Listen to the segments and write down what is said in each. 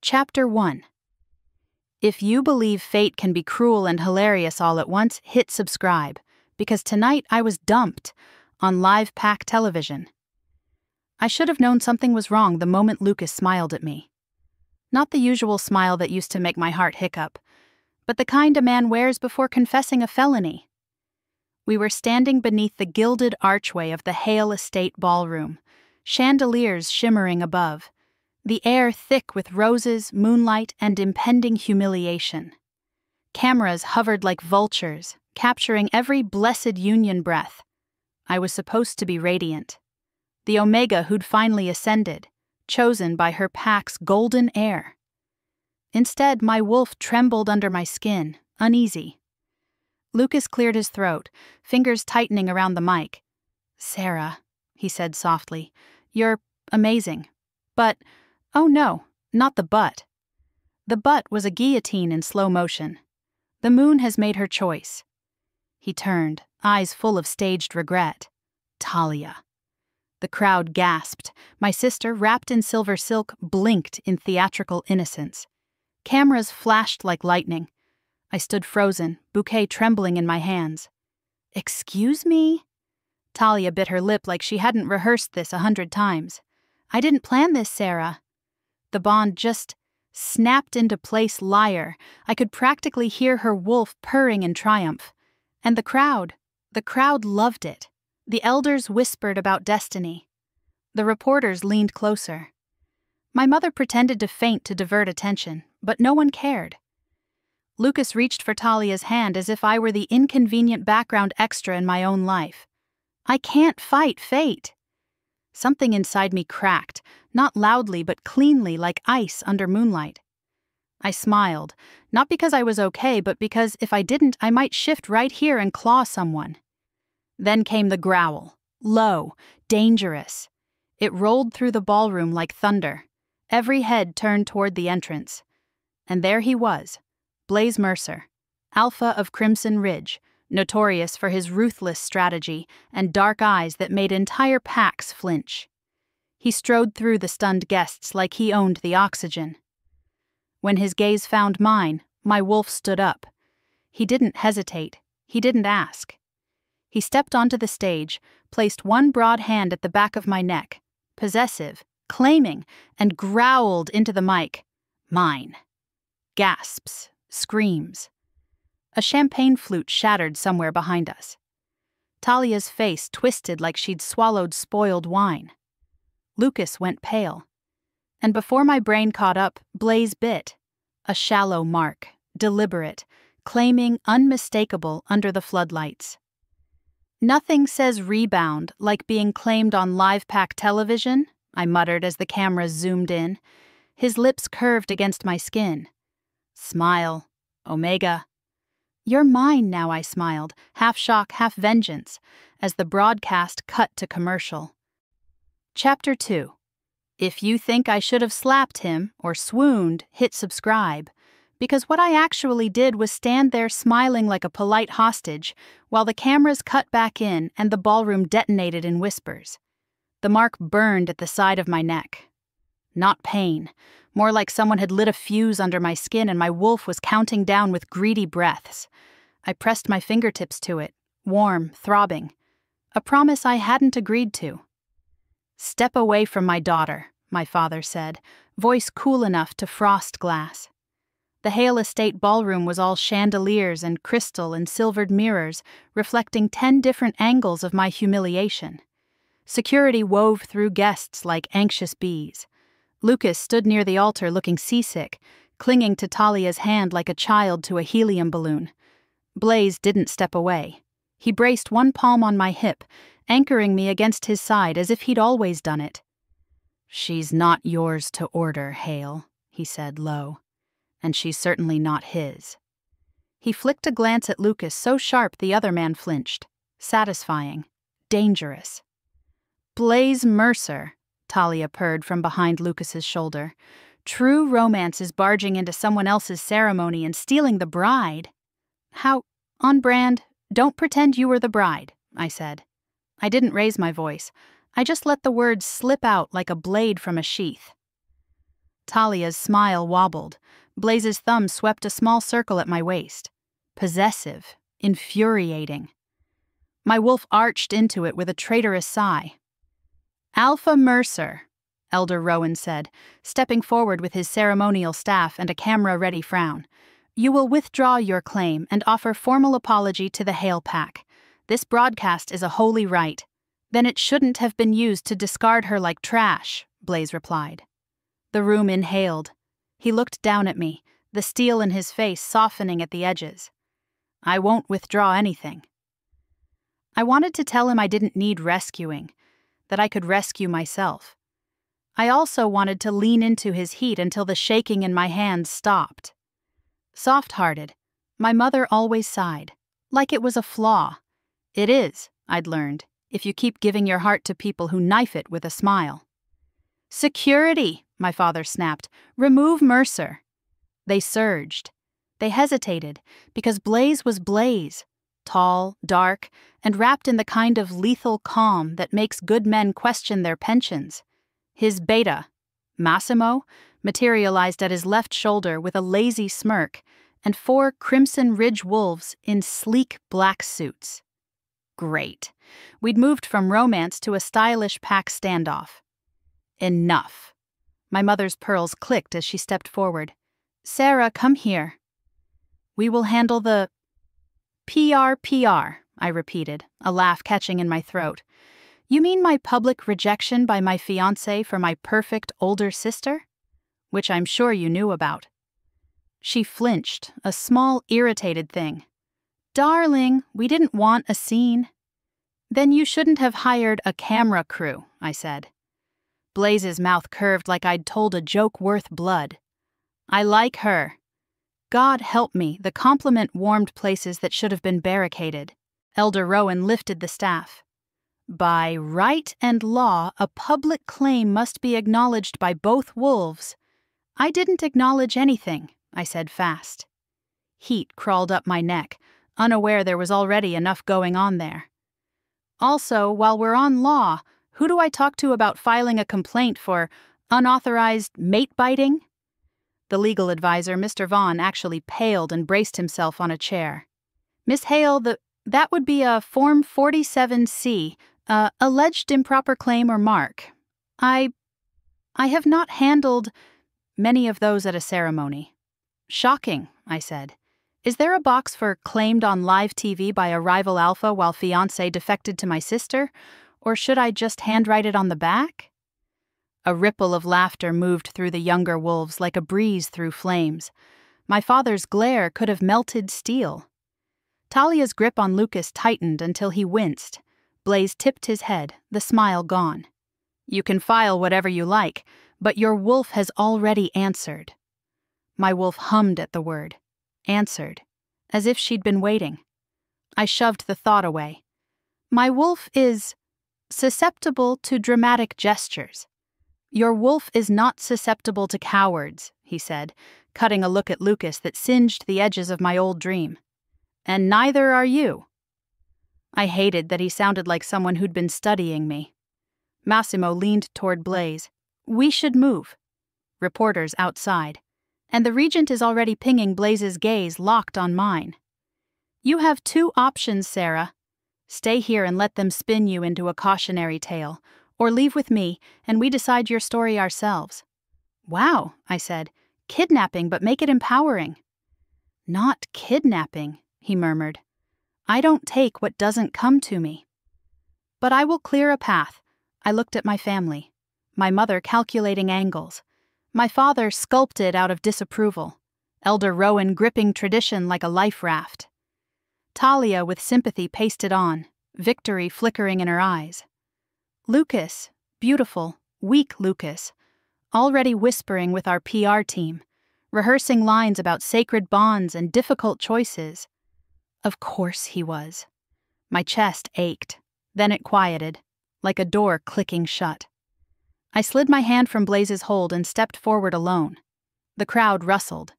Chapter 1. If you believe fate can be cruel and hilarious all at once, hit subscribe, because tonight I was dumped on live pack television. I should have known something was wrong the moment Lucas smiled at me. Not the usual smile that used to make my heart hiccup, but the kind a man wears before confessing a felony. We were standing beneath the gilded archway of the Hale estate ballroom, chandeliers shimmering above, the air thick with roses, moonlight, and impending humiliation. Cameras hovered like vultures, capturing every blessed union breath. I was supposed to be radiant. The Omega who'd finally ascended, chosen by her pack's golden heir. Instead, my wolf trembled under my skin, uneasy. Lucas cleared his throat, fingers tightening around the mic. "Sarah," he said softly, "you're amazing. But, oh no, not the but." The but was a guillotine in slow motion. The moon has made her choice. He turned, eyes full of staged regret. Talia. The crowd gasped. My sister, wrapped in silver silk, blinked in theatrical innocence. Cameras flashed like lightning. I stood frozen, bouquet trembling in my hands. "Excuse me?" Talia bit her lip like she hadn't rehearsed this 100 times. "I didn't plan this, Sarah." The bond just snapped into place, liar. I could practically hear her wolf purring in triumph. And the crowd loved it. The elders whispered about destiny. The reporters leaned closer. My mother pretended to faint to divert attention, but no one cared. Lucas reached for Talia's hand as if I were the inconvenient background extra in my own life. I can't fight fate. Something inside me cracked, not loudly but cleanly like ice under moonlight. I smiled, not because I was okay, but because if I didn't, I might shift right here and claw someone. Then came the growl, low, dangerous. It rolled through the ballroom like thunder. Every head turned toward the entrance. And there he was, Blaze Mercer, Alpha of Crimson Ridge, notorious for his ruthless strategy and dark eyes that made entire packs flinch. He strode through the stunned guests like he owned the oxygen. When his gaze found mine, my wolf stood up. He didn't hesitate. He didn't ask. He stepped onto the stage, placed one broad hand at the back of my neck, possessive, claiming, and growled into the mic. "Mine." Gasps, screams. A champagne flute shattered somewhere behind us. Talia's face twisted like she'd swallowed spoiled wine. Lucas went pale. And before my brain caught up, Blaze bit. A shallow mark, deliberate, claiming unmistakable under the floodlights. "Nothing says rebound like being claimed on live pack television," I muttered as the cameras zoomed in. His lips curved against my skin. "Smile, Omega." "You're mine now," I smiled, half shock, half vengeance, as the broadcast cut to commercial. Chapter 2. If you think I should have slapped him or swooned, hit subscribe, because what I actually did was stand there smiling like a polite hostage while the cameras cut back in and the ballroom detonated in whispers. The mark burned at the side of my neck. Not pain, more like someone had lit a fuse under my skin and my wolf was counting down with greedy breaths. I pressed my fingertips to it, warm, throbbing. A promise I hadn't agreed to. "Step away from my daughter," my father said, voice cool enough to frost glass. The Hale estate ballroom was all chandeliers and crystal and silvered mirrors, reflecting 10 different angles of my humiliation. Security wove through guests like anxious bees. Lucas stood near the altar looking seasick, clinging to Talia's hand like a child to a helium balloon. Blaze didn't step away. He braced one palm on my hip, anchoring me against his side as if he'd always done it. "She's not yours to order, Hale," he said low. "And she's certainly not his." He flicked a glance at Lucas so sharp the other man flinched. Satisfying. Dangerous. "Blaze Mercer," Talia purred from behind Lucas's shoulder. "True romance is barging into someone else's ceremony and stealing the bride." "How on brand, don't pretend you were the bride," I said. I didn't raise my voice. I just let the words slip out like a blade from a sheath. Talia's smile wobbled. Blaze's thumb swept a small circle at my waist. Possessive. Infuriating. My wolf arched into it with a traitorous sigh. "Alpha Mercer," Elder Rowan said, stepping forward with his ceremonial staff and a camera-ready frown. "You will withdraw your claim and offer formal apology to the Hale Pack. This broadcast is a holy rite." "Then it shouldn't have been used to discard her like trash," Blaze replied. The room inhaled. He looked down at me, the steel in his face softening at the edges. "I won't withdraw anything." I wanted to tell him I didn't need rescuing, that I could rescue myself. I also wanted to lean into his heat until the shaking in my hands stopped. Soft-hearted, my mother always sighed, like it was a flaw. It is, I'd learned, if you keep giving your heart to people who knife it with a smile. "Security," my father snapped. "Remove Mercer." They surged. They hesitated, because Blaze was Blaze. Tall, dark, and wrapped in the kind of lethal calm that makes good men question their pensions. His beta, Massimo, materialized at his left shoulder with a lazy smirk, and 4 Crimson Ridge wolves in sleek black suits. Great. We'd moved from romance to a stylish pack standoff. Enough. My mother's pearls clicked as she stepped forward. "Sarah, come here." "We will handle the PR, I repeated, a laugh catching in my throat. "You mean my public rejection by my fiancé for my perfect older sister? Which I'm sure you knew about." She flinched, a small, irritated thing. "Darling, we didn't want a scene." "Then you shouldn't have hired a camera crew," I said. Blaze's mouth curved like I'd told a joke worth blood. "I like her." God help me, the compliment warmed places that should have been barricaded. Elder Rowan lifted the staff. "By right and law, a public claim must be acknowledged by both wolves." "I didn't acknowledge anything," I said fast. Heat crawled up my neck, unaware there was already enough going on there. "Also, while we're on law, who do I talk to about filing a complaint for unauthorized mate-biting?" The legal advisor, Mr. Vaughn, actually paled and braced himself on a chair. "Miss Hale, that would be a Form 47C, alleged improper claim or mark. I have not handled many of those at a ceremony." "Shocking," I said. "Is there a box for claimed on live TV by a rival alpha while fiancé defected to my sister? Or should I just handwrite it on the back?" A ripple of laughter moved through the younger wolves like a breeze through flames. My father's glare could have melted steel. Talia's grip on Lucas tightened until he winced. Blaze tipped his head, the smile gone. "You can file whatever you like, but your wolf has already answered." My wolf hummed at the word. Answered. As if she'd been waiting. I shoved the thought away. "My wolf is susceptible to dramatic gestures." "Your wolf is not susceptible to cowards," he said, cutting a look at Lucas that singed the edges of my old dream. "And neither are you." I hated that he sounded like someone who'd been studying me. Massimo leaned toward Blaze. "We should move." Reporters outside. And the Regent is already pinging Blaze's gaze locked on mine. "You have 2 options, Sarah. Stay here and let them spin you into a cautionary tale, or leave with me and we decide your story ourselves." "Wow," I said. "Kidnapping, but make it empowering." "Not kidnapping," he murmured. "I don't take what doesn't come to me." "But I will clear a path." I looked at my family. My mother calculating angles. My father sculpted out of disapproval. Elder Rowan gripping tradition like a life raft. Talia with sympathy pasted on, victory flickering in her eyes. Lucas, beautiful, weak Lucas, already whispering with our PR team, rehearsing lines about sacred bonds and difficult choices. Of course he was. My chest ached, then it quieted, like a door clicking shut. I slid my hand from Blaze's hold and stepped forward alone. The crowd rustled.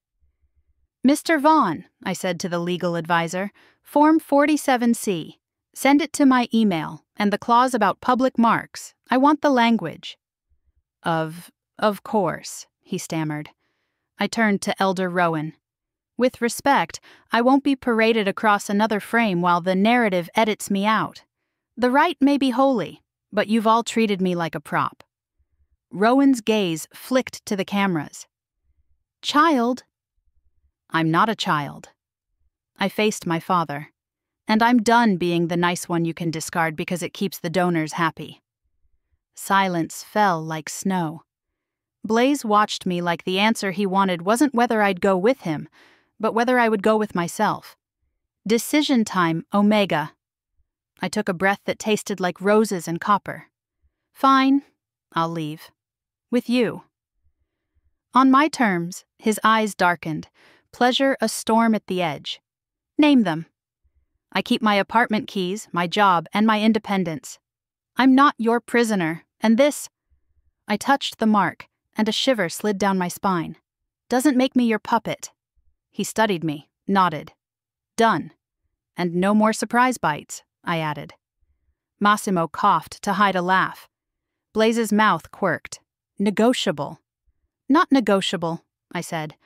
"Mr. Vaughn," I said to the legal advisor, "Form 47C. Send it to my email, and the clause about public marks. I want the language." Of course," he stammered. I turned to Elder Rowan. With respect, I won't be paraded across another frame while the narrative edits me out. The right may be holy, but you've all treated me like a prop. Rowan's gaze flicked to the cameras. Child? I'm not a child. I faced my father. And I'm done being the nice one you can discard because it keeps the donors happy. Silence fell like snow. Blaze watched me like the answer he wanted wasn't whether I'd go with him, but whether I would go with myself. Decision time, Omega. I took a breath that tasted like roses and copper. Fine, I'll leave. With you. On my terms, his eyes darkened, pleasure a storm at the edge. Name them. I keep my apartment keys, my job, and my independence. I'm not your prisoner, and this... I touched the mark, and a shiver slid down my spine. Doesn't make me your puppet. He studied me, nodded. Done. And no more surprise bites, I added. Massimo coughed to hide a laugh. Blaze's mouth quirked. Negotiable. Not negotiable, I said.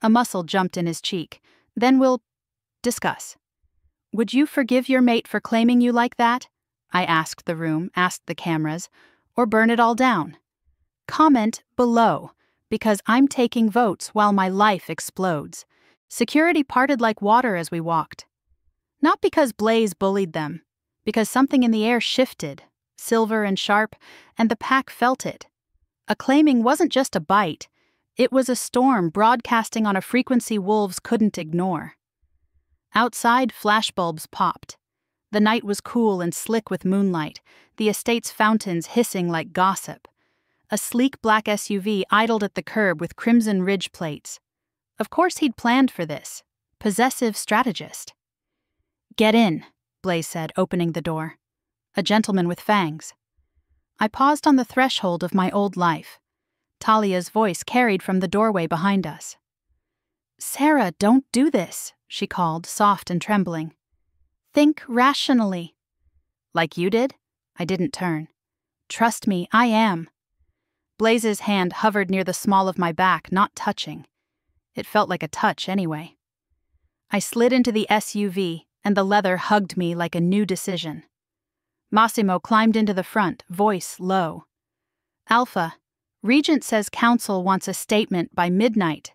A muscle jumped in his cheek. Then we'll discuss. Would you forgive your mate for claiming you like that? I asked the room, asked the cameras, or burn it all down? Comment below, because I'm taking votes while my life explodes. Security parted like water as we walked. Not because Blaze bullied them, because something in the air shifted, silver and sharp, and the pack felt it. A claiming wasn't just a bite, it was a storm broadcasting on a frequency wolves couldn't ignore. Outside, flashbulbs popped. The night was cool and slick with moonlight, the estate's fountains hissing like gossip. A sleek black SUV idled at the curb with crimson ridge plates. Of course he'd planned for this. Possessive strategist. Get in, Blaze said, opening the door. A gentleman with fangs. I paused on the threshold of my old life. Talia's voice carried from the doorway behind us. Sarah, don't do this, she called, soft and trembling. Think rationally. Like you did? I didn't turn. Trust me, I am. Blaze's hand hovered near the small of my back, not touching. It felt like a touch anyway. I slid into the SUV, and the leather hugged me like a new decision. Massimo climbed into the front, voice low. Alpha, Regent says council wants a statement by midnight.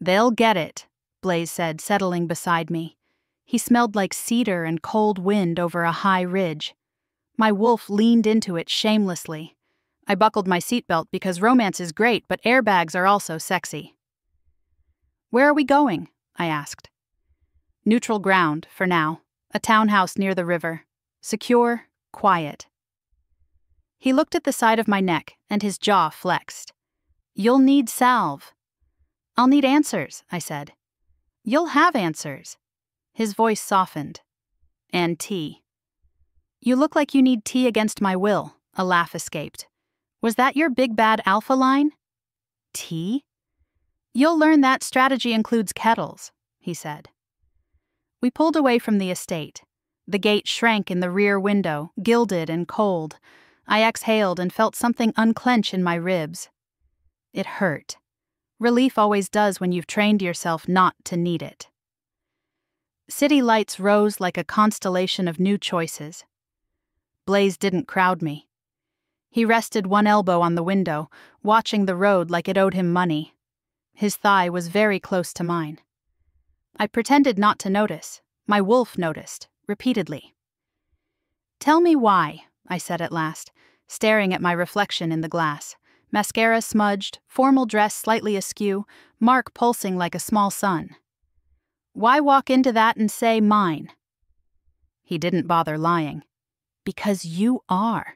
They'll get it, Blaze said, settling beside me. He smelled like cedar and cold wind over a high ridge. My wolf leaned into it shamelessly. I buckled my seatbelt because romance is great, but airbags are also sexy. Where are we going? I asked. Neutral ground, for now. A townhouse near the river. Secure, quiet. He looked at the side of my neck, and his jaw flexed. You'll need salve. I'll need answers, I said. You'll have answers. His voice softened. And tea. You look like you need tea against my will, a laugh escaped. Was that your big bad alpha line? Tea? You'll learn that strategy includes kettles, he said. We pulled away from the estate. The gate shrank in the rear window, gilded and cold. I exhaled and felt something unclench in my ribs. It hurt. Relief always does when you've trained yourself not to need it. City lights rose like a constellation of new choices. Blaze didn't crowd me. He rested one elbow on the window, watching the road like it owed him money. His thigh was very close to mine. I pretended not to notice. My wolf noticed, repeatedly. Tell me why, I said at last, staring at my reflection in the glass. Mascara smudged, formal dress slightly askew, mark pulsing like a small sun. Why walk into that and say mine? He didn't bother lying. Because you are.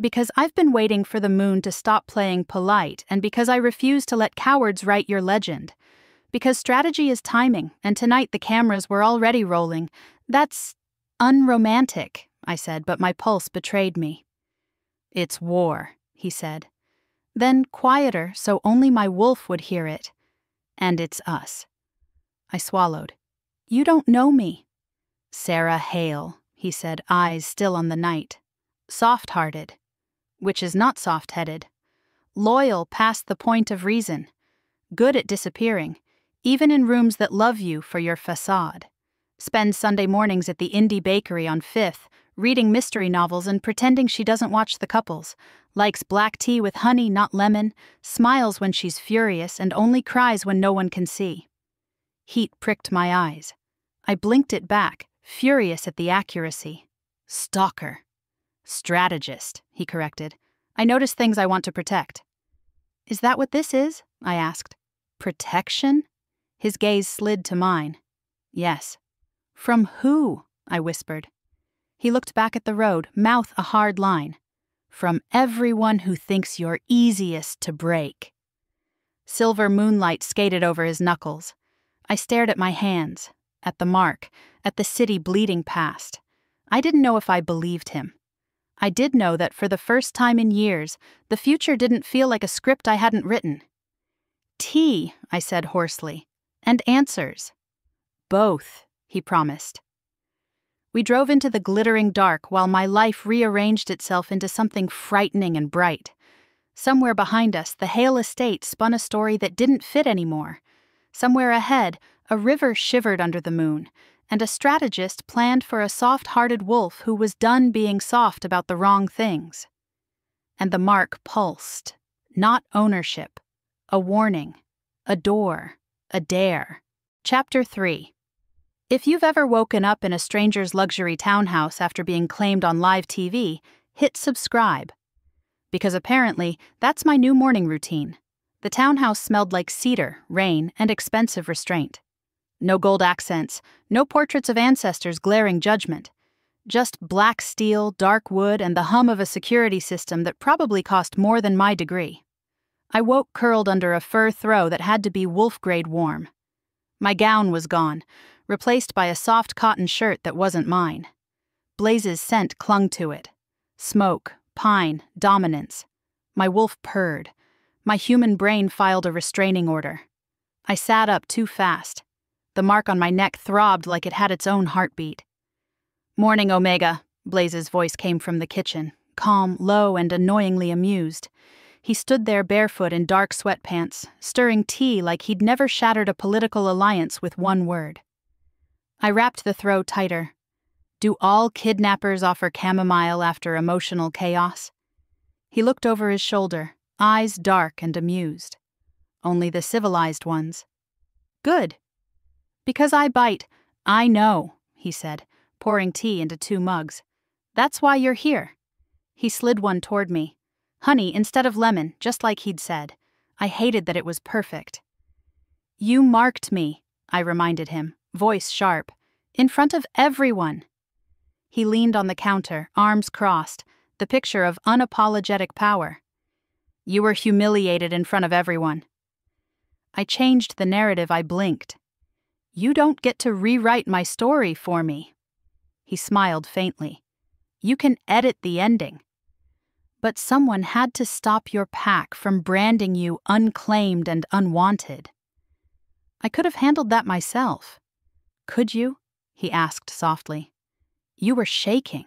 Because I've been waiting for the moon to stop playing polite, and because I refuse to let cowards write your legend. Because strategy is timing, and tonight the cameras were already rolling. That's unromantic, I said, but my pulse betrayed me. It's war, he said. Then quieter, so only my wolf would hear it. And it's us. I swallowed. You don't know me. Sarah Hale, he said, eyes still on the night. Soft-hearted. Which is not soft-headed. loyal past the point of reason, good at disappearing, even in rooms that love you for your facade. Spends Sunday mornings at the indie bakery on 5th, reading mystery novels and pretending she doesn't watch the couples, likes black tea with honey, not lemon, smiles when she's furious and only cries when no one can see. Heat pricked my eyes. I blinked it back, furious at the accuracy. Stalker. Strategist, he corrected. I notice things I want to protect. Is that what this is? I asked. Protection? His gaze slid to mine. Yes. From who? I whispered. He looked back at the road, mouth a hard line. From everyone who thinks you're easiest to break. Silver moonlight skated over his knuckles. I stared at my hands, at the mark, at the city bleeding past. I didn't know if I believed him. I did know that for the first time in years, the future didn't feel like a script I hadn't written. Tea, I said hoarsely, and answers. Both, he promised. We drove into the glittering dark while my life rearranged itself into something frightening and bright. Somewhere behind us, the Hale estate spun a story that didn't fit anymore. Somewhere ahead, a river shivered under the moon, and a strategist planned for a soft-hearted wolf who was done being soft about the wrong things. And the mark pulsed. Not ownership. A warning. A door. A dare. Chapter 3. If you've ever woken up in a stranger's luxury townhouse after being claimed on live TV, hit subscribe. Because apparently, that's my new morning routine. The townhouse smelled like cedar, rain, and expensive restraint. No gold accents, no portraits of ancestors glaring judgment. Just black steel, dark wood, and the hum of a security system that probably cost more than my degree. I woke curled under a fur throw that had to be wolf-grade warm. My gown was gone, replaced by a soft cotton shirt that wasn't mine. Blaze's scent clung to it. Smoke, pine, dominance. My wolf purred. My human brain filed a restraining order. I sat up too fast. The mark on my neck throbbed like it had its own heartbeat. Morning, Omega, Blaze's voice came from the kitchen, calm, low, and annoyingly amused. He stood there barefoot in dark sweatpants, stirring tea like he'd never shattered a political alliance with one word. I wrapped the throw tighter. Do all kidnappers offer chamomile after emotional chaos? He looked over his shoulder, eyes dark and amused. Only the civilized ones. Good. Because I bite, I know, he said, pouring tea into 2 mugs. That's why you're here. He slid one toward me. Honey instead of lemon, just like he'd said. I hated that it was perfect. You marked me, I reminded him, voice sharp, in front of everyone. He leaned on the counter, arms crossed, the picture of unapologetic power. You were humiliated in front of everyone. I changed the narrative. I blinked. You don't get to rewrite my story for me. He smiled faintly. You can edit the ending. But someone had to stop your pack from branding you unclaimed and unwanted. I could have handled that myself. Could you? He asked softly. You were shaking.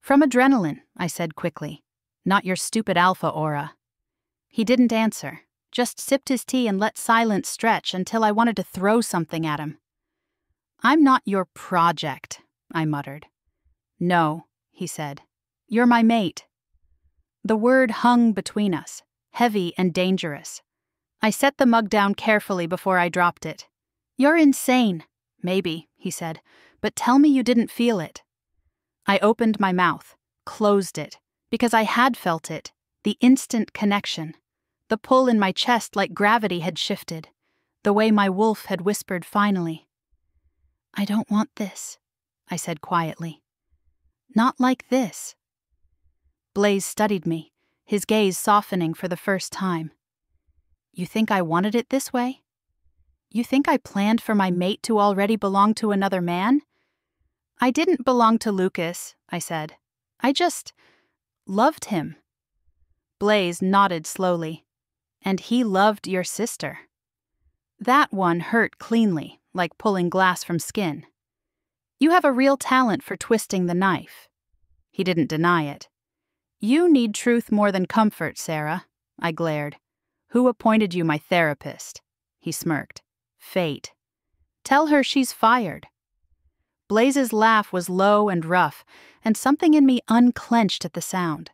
From adrenaline, I said quickly. Not your stupid alpha aura. He didn't answer, just sipped his tea and let silence stretch until I wanted to throw something at him. I'm not your project, I muttered. No, he said. You're my mate. The word hung between us, heavy and dangerous. I set the mug down carefully before I dropped it. You're insane. Maybe, he said, but tell me you didn't feel it. I opened my mouth, closed it, because I had felt it, the instant connection. The pull in my chest like gravity had shifted, the way my wolf had whispered finally. I don't want this, I said quietly. Not like this. Blaze studied me, his gaze softening for the first time. You think I wanted it this way? You think I planned for my mate to already belong to another man? I didn't belong to Lucas, I said. I just loved him. Blaze nodded slowly. And he loved your sister. That one hurt cleanly, like pulling glass from skin. You have a real talent for twisting the knife. He didn't deny it. You need truth more than comfort, Sarah. I glared. Who appointed you my therapist? He smirked. Fate. Tell her she's fired. Blaze's laugh was low and rough, and something in me unclenched at the sound.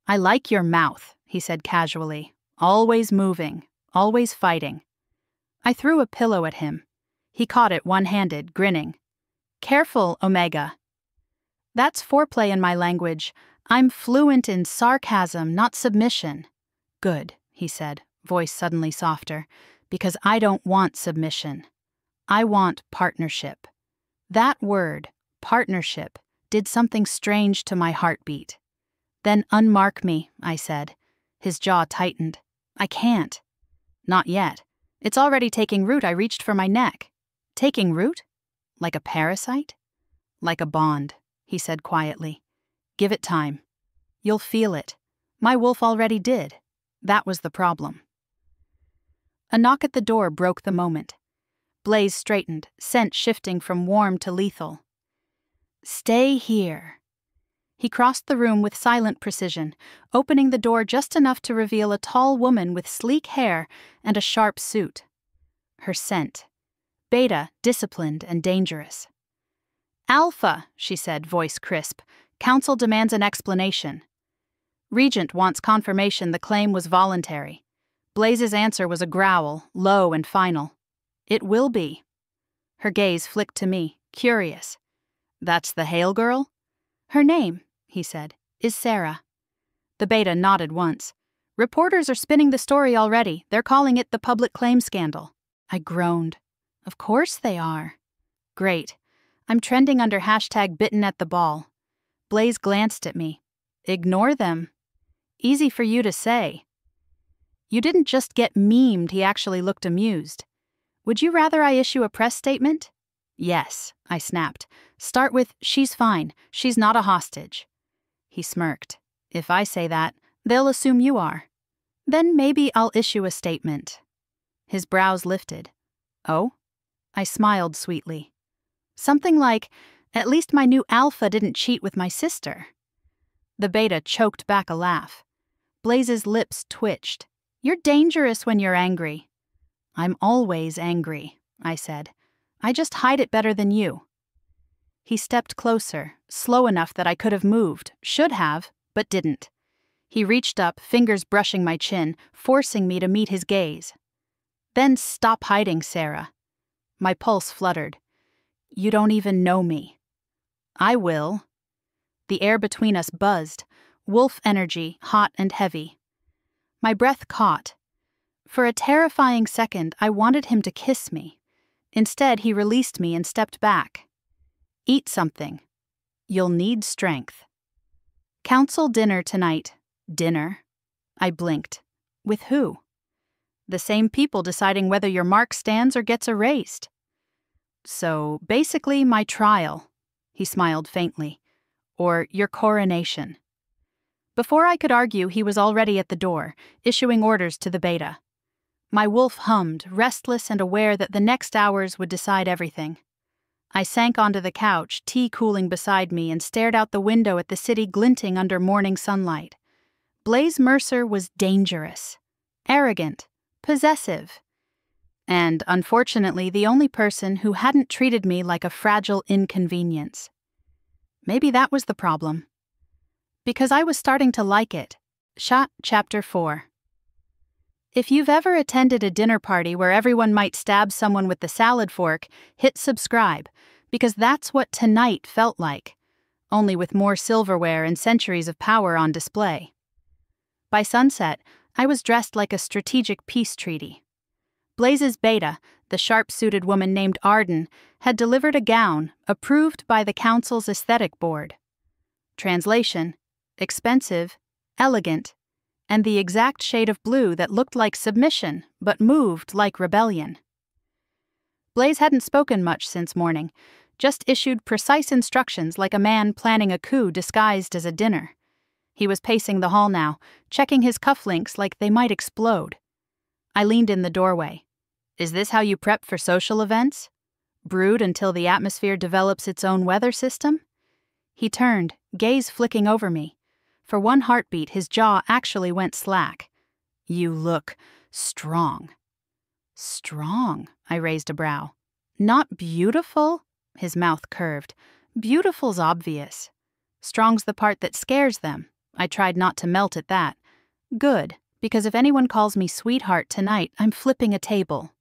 I like your mouth, he said casually. Always moving, always fighting. I threw a pillow at him. He caught it one-handed, grinning. Careful, Omega. That's foreplay in my language. I'm fluent in sarcasm, not submission. Good, he said, voice suddenly softer, because I don't want submission. I want partnership. That word, partnership, did something strange to my heartbeat. Then unmark me, I said. His jaw tightened. I can't. Not yet. It's already taking root. I reached for my neck. Taking root? Like a parasite? Like a bond, he said quietly. Give it time. You'll feel it. My wolf already did. That was the problem. A knock at the door broke the moment. Blaze straightened, scent shifting from warm to lethal. Stay here. He crossed the room with silent precision, opening the door just enough to reveal a tall woman with sleek hair and a sharp suit. Her scent. Beta, disciplined and dangerous. Alpha, she said, voice crisp. Council demands an explanation. Regent wants confirmation the claim was voluntary. Blaze's answer was a growl, low and final. It will be. Her gaze flicked to me, curious. That's the Hale girl? Her name, he said, is Sarah. The beta nodded once. Reporters are spinning the story already. They're calling it the public claim scandal. I groaned. Of course they are. Great. I'm trending under hashtag bitten at the ball. Blaze glanced at me. Ignore them. Easy for you to say. You didn't just get memed, he actually looked amused. Would you rather I issue a press statement? Yes, I snapped. Start with, she's fine, she's not a hostage. He smirked. If I say that, they'll assume you are. Then maybe I'll issue a statement. His brows lifted. Oh? I smiled sweetly. Something like, at least my new alpha didn't cheat with my sister. The beta choked back a laugh. Blaze's lips twitched. You're dangerous when you're angry. I'm always angry, I said. I just hide it better than you. He stepped closer, slow enough that I could have moved, should have, but didn't. He reached up, fingers brushing my chin, forcing me to meet his gaze. Then stop hiding, Sarah. My pulse fluttered. You don't even know me. I will. The air between us buzzed, wolf energy, hot and heavy. My breath caught. For a terrifying second, I wanted him to kiss me. Instead, he released me and stepped back. Eat something. You'll need strength. Council dinner tonight. Dinner? I blinked. With who? The same people deciding whether your mark stands or gets erased. So, basically, my trial. He smiled faintly. Or your coronation. Before I could argue, he was already at the door, issuing orders to the beta. My wolf hummed, restless and aware that the next hours would decide everything. I sank onto the couch, tea cooling beside me, and stared out the window at the city glinting under morning sunlight. Blaze Mercer was dangerous, arrogant, possessive, and, unfortunately, the only person who hadn't treated me like a fragile inconvenience. Maybe that was the problem. Because I was starting to like it. Chapter 4. If you've ever attended a dinner party where everyone might stab someone with the salad fork, hit subscribe, because that's what tonight felt like, only with more silverware and centuries of power on display. By sunset, I was dressed like a strategic peace treaty. Blaze's beta, the sharp-suited woman named Arden, had delivered a gown approved by the council's aesthetic board. Translation: expensive, elegant, and the exact shade of blue that looked like submission but moved like rebellion. Blaze hadn't spoken much since morning, just issued precise instructions like a man planning a coup disguised as a dinner. He was pacing the hall now, checking his cufflinks like they might explode. I leaned in the doorway. Is this how you prep for social events? Brood until the atmosphere develops its own weather system? He turned, gaze flicking over me. For one heartbeat, his jaw actually went slack. You look strong. Strong, I raised a brow. Not beautiful? His mouth curved. Beautiful's obvious. Strong's the part that scares them. I tried not to melt at that. Good, because if anyone calls me sweetheart tonight, I'm flipping a table.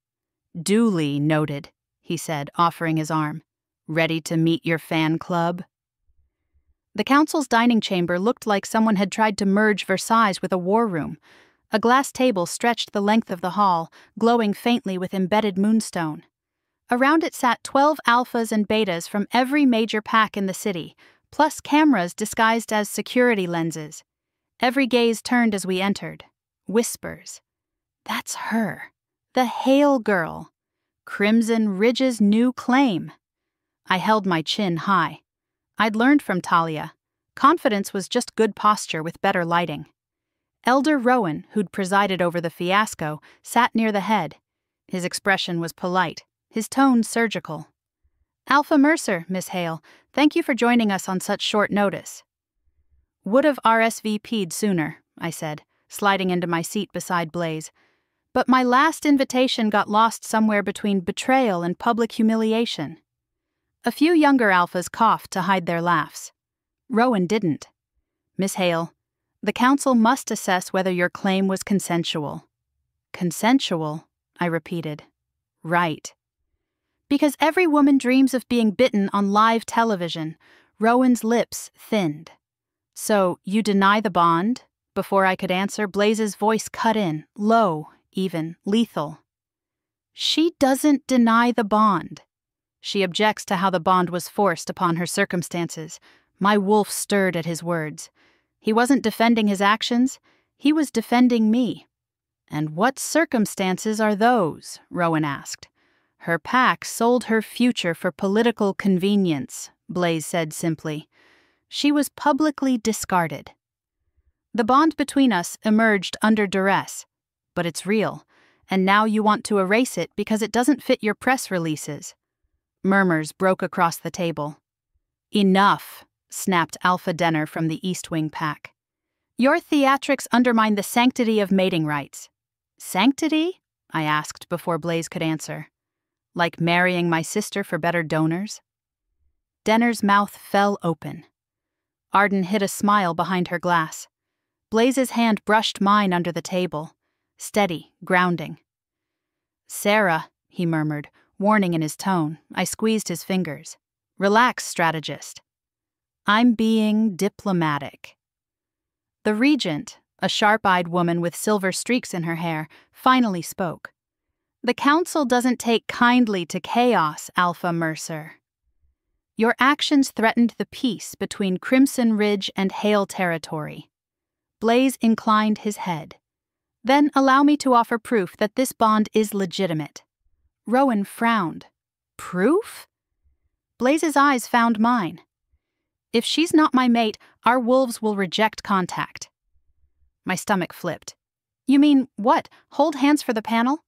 Duly noted, he said, offering his arm. Ready to meet your fan club? The council's dining chamber looked like someone had tried to merge Versailles with a war room. A glass table stretched the length of the hall, glowing faintly with embedded moonstone. Around it sat 12 alphas and betas from every major pack in the city, plus cameras disguised as security lenses. Every gaze turned as we entered. Whispers. That's her. The Hale girl. Crimson Ridge's new claim. I held my chin high. I'd learned from Talia. Confidence was just good posture with better lighting. Elder Rowan, who'd presided over the fiasco, sat near the head. His expression was polite, his tone surgical. Alpha Mercer, Miss Hale, thank you for joining us on such short notice. Would have RSVP'd sooner, I said, sliding into my seat beside Blaze. But my last invitation got lost somewhere between betrayal and public humiliation. A few younger alphas coughed to hide their laughs. Rowan didn't. Miss Hale, the council must assess whether your claim was consensual. Consensual, I repeated. Right. Because every woman dreams of being bitten on live television. Rowan's lips thinned. So, you deny the bond? Before I could answer, Blaze's voice cut in, low, even, lethal. She doesn't deny the bond. She objects to how the bond was forced upon her circumstances. My wolf stirred at his words. He wasn't defending his actions, he was defending me. And what circumstances are those? Rowan asked. Her pack sold her future for political convenience, Blaze said simply. She was publicly discarded. The bond between us emerged under duress, but it's real, and now you want to erase it because it doesn't fit your press releases. Murmurs broke across the table. Enough, snapped Alpha Denner from the East Wing pack. Your theatrics undermine the sanctity of mating rights. Sanctity? I asked before Blaze could answer. Like marrying my sister for better donors? Denner's mouth fell open. Arden hid a smile behind her glass. Blaze's hand brushed mine under the table. Steady, grounding. Sarah, he murmured, warning in his tone. I squeezed his fingers. Relax, strategist. I'm being diplomatic. The regent, a sharp-eyed woman with silver streaks in her hair, finally spoke. The council doesn't take kindly to chaos, Alpha Mercer. Your actions threatened the peace between Crimson Ridge and Hale territory. Blaze inclined his head. Then allow me to offer proof that this bond is legitimate. Rowan frowned. Proof? Blaze's eyes found mine. If she's not my mate, our wolves will reject contact. My stomach flipped. You mean, what, hold hands for the panel?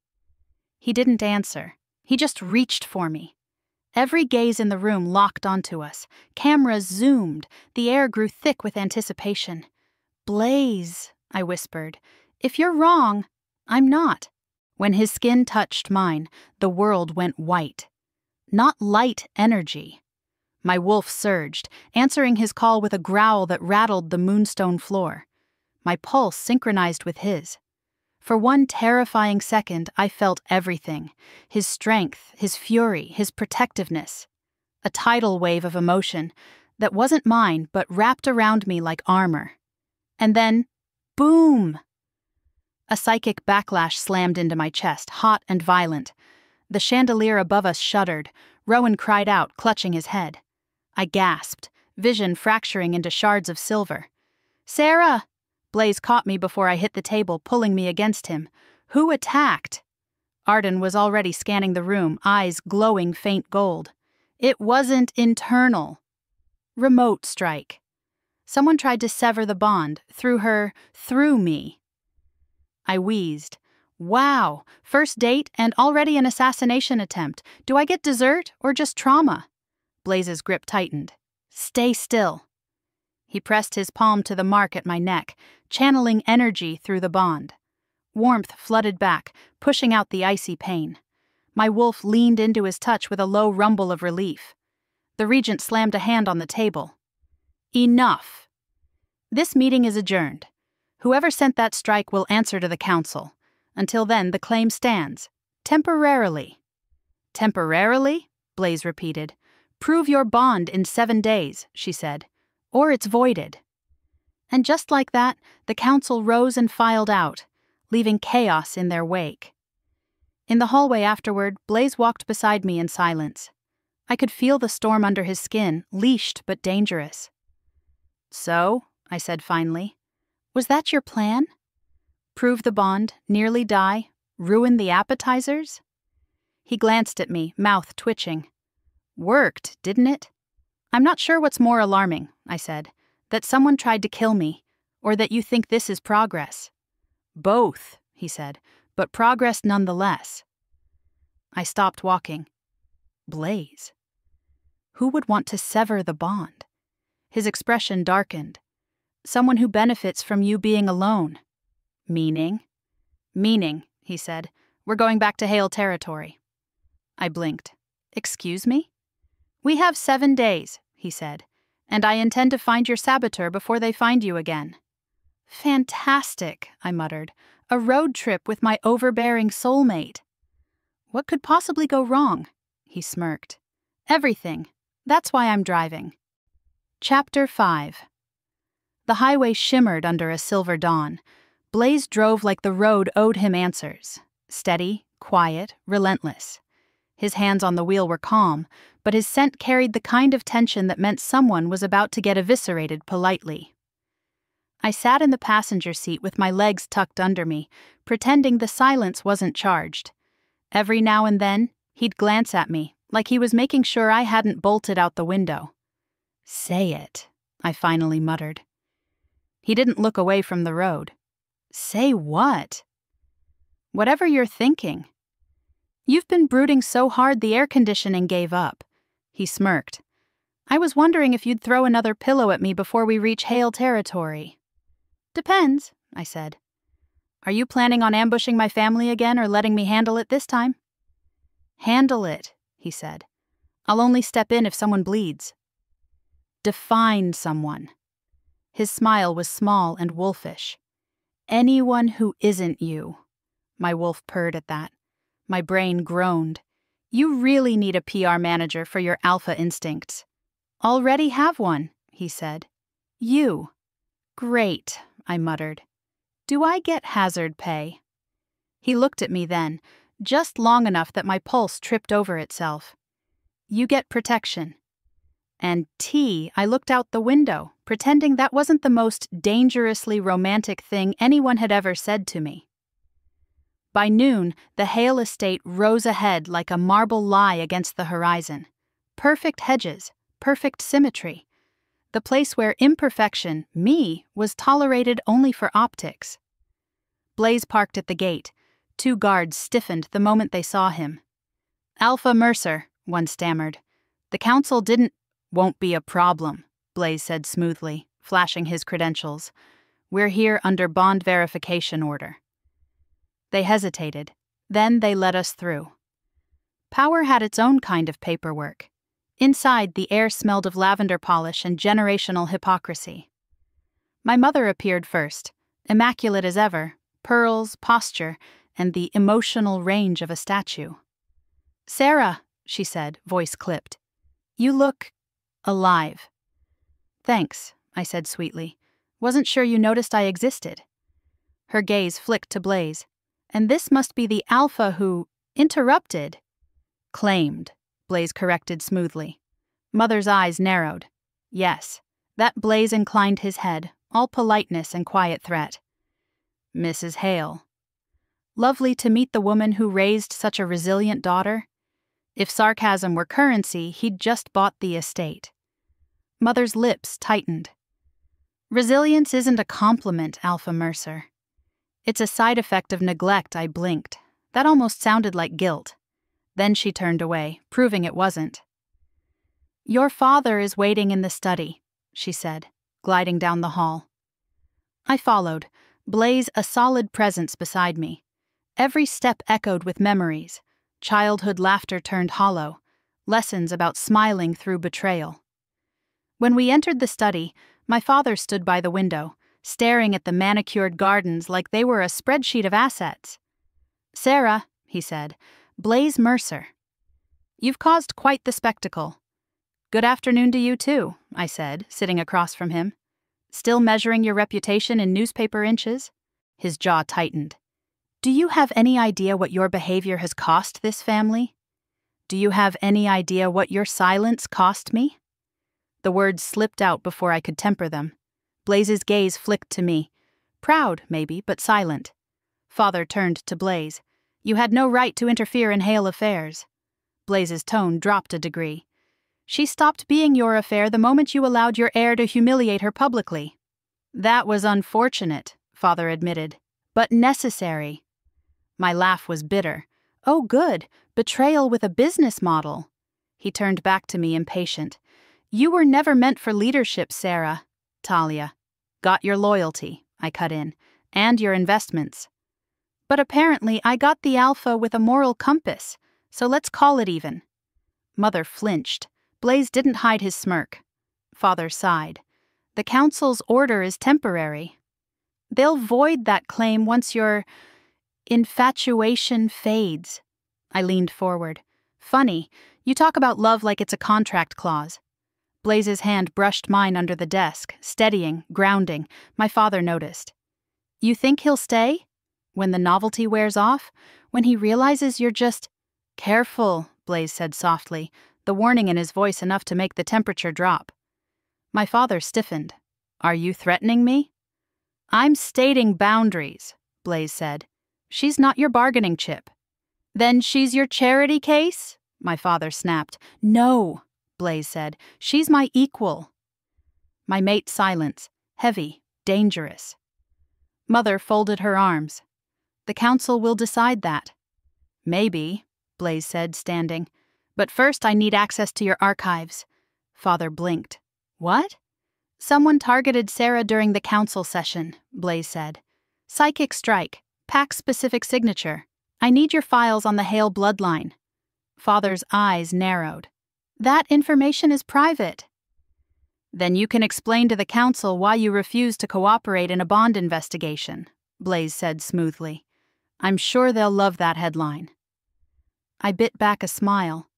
He didn't answer. He just reached for me. Every gaze in the room locked onto us. Cameras zoomed. The air grew thick with anticipation. Blaze, I whispered. If you're wrong, I'm not. When his skin touched mine, the world went white. Not light energy. My wolf surged, answering his call with a growl that rattled the moonstone floor. My pulse synchronized with his. For one terrifying second, I felt everything. His strength, his fury, his protectiveness. A tidal wave of emotion that wasn't mine but wrapped around me like armor. And then, boom! A psychic backlash slammed into my chest, hot and violent. The chandelier above us shuddered. Rowan cried out, clutching his head. I gasped, vision fracturing into shards of silver. Sarah! Blaze caught me before I hit the table, pulling me against him. Who attacked? Arden was already scanning the room, eyes glowing faint gold. It wasn't internal. Remote strike. Someone tried to sever the bond, through me. I wheezed. Wow, first date and already an assassination attempt. Do I get dessert or just trauma? Blaze's grip tightened. Stay still. He pressed his palm to the mark at my neck, channeling energy through the bond. Warmth flooded back, pushing out the icy pain. My wolf leaned into his touch with a low rumble of relief. The regent slammed a hand on the table. Enough. This meeting is adjourned. Whoever sent that strike will answer to the council. Until then, the claim stands. Temporarily. Temporarily? Blaze repeated. Prove your bond in 7 days, she said, or it's voided. And just like that, the council rose and filed out, leaving chaos in their wake. In the hallway afterward, Blaze walked beside me in silence. I could feel the storm under his skin, leashed but dangerous. So, I said finally, was that your plan? Prove the bond, nearly die, ruin the appetizers? He glanced at me, mouth twitching. Worked, didn't it? I'm not sure what's more alarming, I said, that someone tried to kill me, or that you think this is progress. Both, he said, but progress nonetheless. I stopped walking. Blaze. Who would want to sever the bond? His expression darkened. Someone who benefits from you being alone. Meaning? Meaning, he said. We're going back to Hale territory. I blinked. Excuse me? We have 7 days, he said, and I intend to find your saboteur before they find you again. Fantastic, I muttered. A road trip with my overbearing soulmate. What could possibly go wrong? He smirked. Everything. That's why I'm driving. Chapter 5. The highway shimmered under a silver dawn. Blaze drove like the road owed him answers. Steady, quiet, relentless. His hands on the wheel were calm, but his scent carried the kind of tension that meant someone was about to get eviscerated politely. I sat in the passenger seat with my legs tucked under me, pretending the silence wasn't charged. Every now and then, he'd glance at me, like he was making sure I hadn't bolted out the window. Say it, I finally muttered. He didn't look away from the road. Say what? Whatever you're thinking. You've been brooding so hard the air conditioning gave up. He smirked. I was wondering if you'd throw another pillow at me before we reach Hale territory. Depends, I said. Are you planning on ambushing my family again or letting me handle it this time? Handle it, he said. I'll only step in if someone bleeds. Define someone. His smile was small and wolfish. Anyone who isn't you. My wolf purred at that. My brain groaned. You really need a PR manager for your alpha instincts. Already have one, he said. You. Great, I muttered. Do I get hazard pay? He looked at me then, just long enough that my pulse tripped over itself. You get protection. And I looked out the window, pretending that wasn't the most dangerously romantic thing anyone had ever said to me. By noon, the Hale estate rose ahead like a marble lie against the horizon. Perfect hedges, perfect symmetry. The place where imperfection, me, was tolerated only for optics. Blaze parked at the gate. 2 guards stiffened the moment they saw him. Alpha Mercer, one stammered. The council won't be a problem, Blaze said smoothly, flashing his credentials. We're here under bond verification order. They hesitated. Then they let us through. Power had its own kind of paperwork. Inside, the air smelled of lavender polish and generational hypocrisy. My mother appeared first, immaculate as ever, pearls, posture, and the emotional range of a statue. Sarah, she said, voice clipped. You look alive. Thanks, I said sweetly. Wasn't sure you noticed I existed. Her gaze flicked to Blaze. And this must be the alpha who interrupted. Claimed, Blaze corrected smoothly. Mother's eyes narrowed. Yes, that Blaze inclined his head, all politeness and quiet threat. Mrs. Hale. Lovely to meet the woman who raised such a resilient daughter. If sarcasm were currency, he'd just bought the estate. Mother's lips tightened. Resilience isn't a compliment, Alpha Mercer. It's a side effect of neglect, I blinked. That almost sounded like guilt. Then she turned away, proving it wasn't. Your father is waiting in the study, she said, gliding down the hall. I followed, Blaze a solid presence beside me. Every step echoed with memories. Childhood laughter turned hollow. Lessons about smiling through betrayal. When we entered the study, my father stood by the window, staring at the manicured gardens like they were a spreadsheet of assets. "Sarah," he said, "Blaze Mercer. You've caused quite the spectacle." "Good afternoon to you too," I said, sitting across from him. "Still measuring your reputation in newspaper inches?" His jaw tightened. "Do you have any idea what your behavior has cost this family? Do you have any idea what your silence cost me?" The words slipped out before I could temper them. Blaze's gaze flicked to me. Proud, maybe, but silent. Father turned to Blaze. "You had no right to interfere in Hale affairs." Blaze's tone dropped a degree. "She stopped being your affair the moment you allowed your heir to humiliate her publicly." "That was unfortunate," Father admitted, "but necessary." My laugh was bitter. "Oh, good. Betrayal with a business model." He turned back to me impatient. "You were never meant for leadership, Sarah." "Talia." "Got your loyalty," I cut in, "and your investments. But apparently I got the alpha with a moral compass, so let's call it even." Mother flinched. Blaze didn't hide his smirk. Father sighed. "The council's order is temporary. They'll void that claim once your infatuation fades." I leaned forward. "Funny, you talk about love like it's a contract clause." Blaze's hand brushed mine under the desk, steadying, grounding. My father noticed. "You think he'll stay? When the novelty wears off? When he realizes you're just—" "Careful," Blaze said softly, the warning in his voice enough to make the temperature drop. My father stiffened. "Are you threatening me?" "I'm stating boundaries," Blaze said. "She's not your bargaining chip." "Then she's your charity case?" my father snapped. "No," Blaze said. "She's my equal." My mate's silence, heavy, dangerous. Mother folded her arms. "The council will decide that." "Maybe," Blaze said, standing. "But first I need access to your archives." Father blinked. "What?" "Someone targeted Sarah during the council session," Blaze said. "Psychic strike, pack-specific signature. I need your files on the Hale bloodline." Father's eyes narrowed. "That information is private." "Then you can explain to the council why you refuse to cooperate in a bond investigation," Blaze said smoothly. "I'm sure they'll love that headline." I bit back a smile.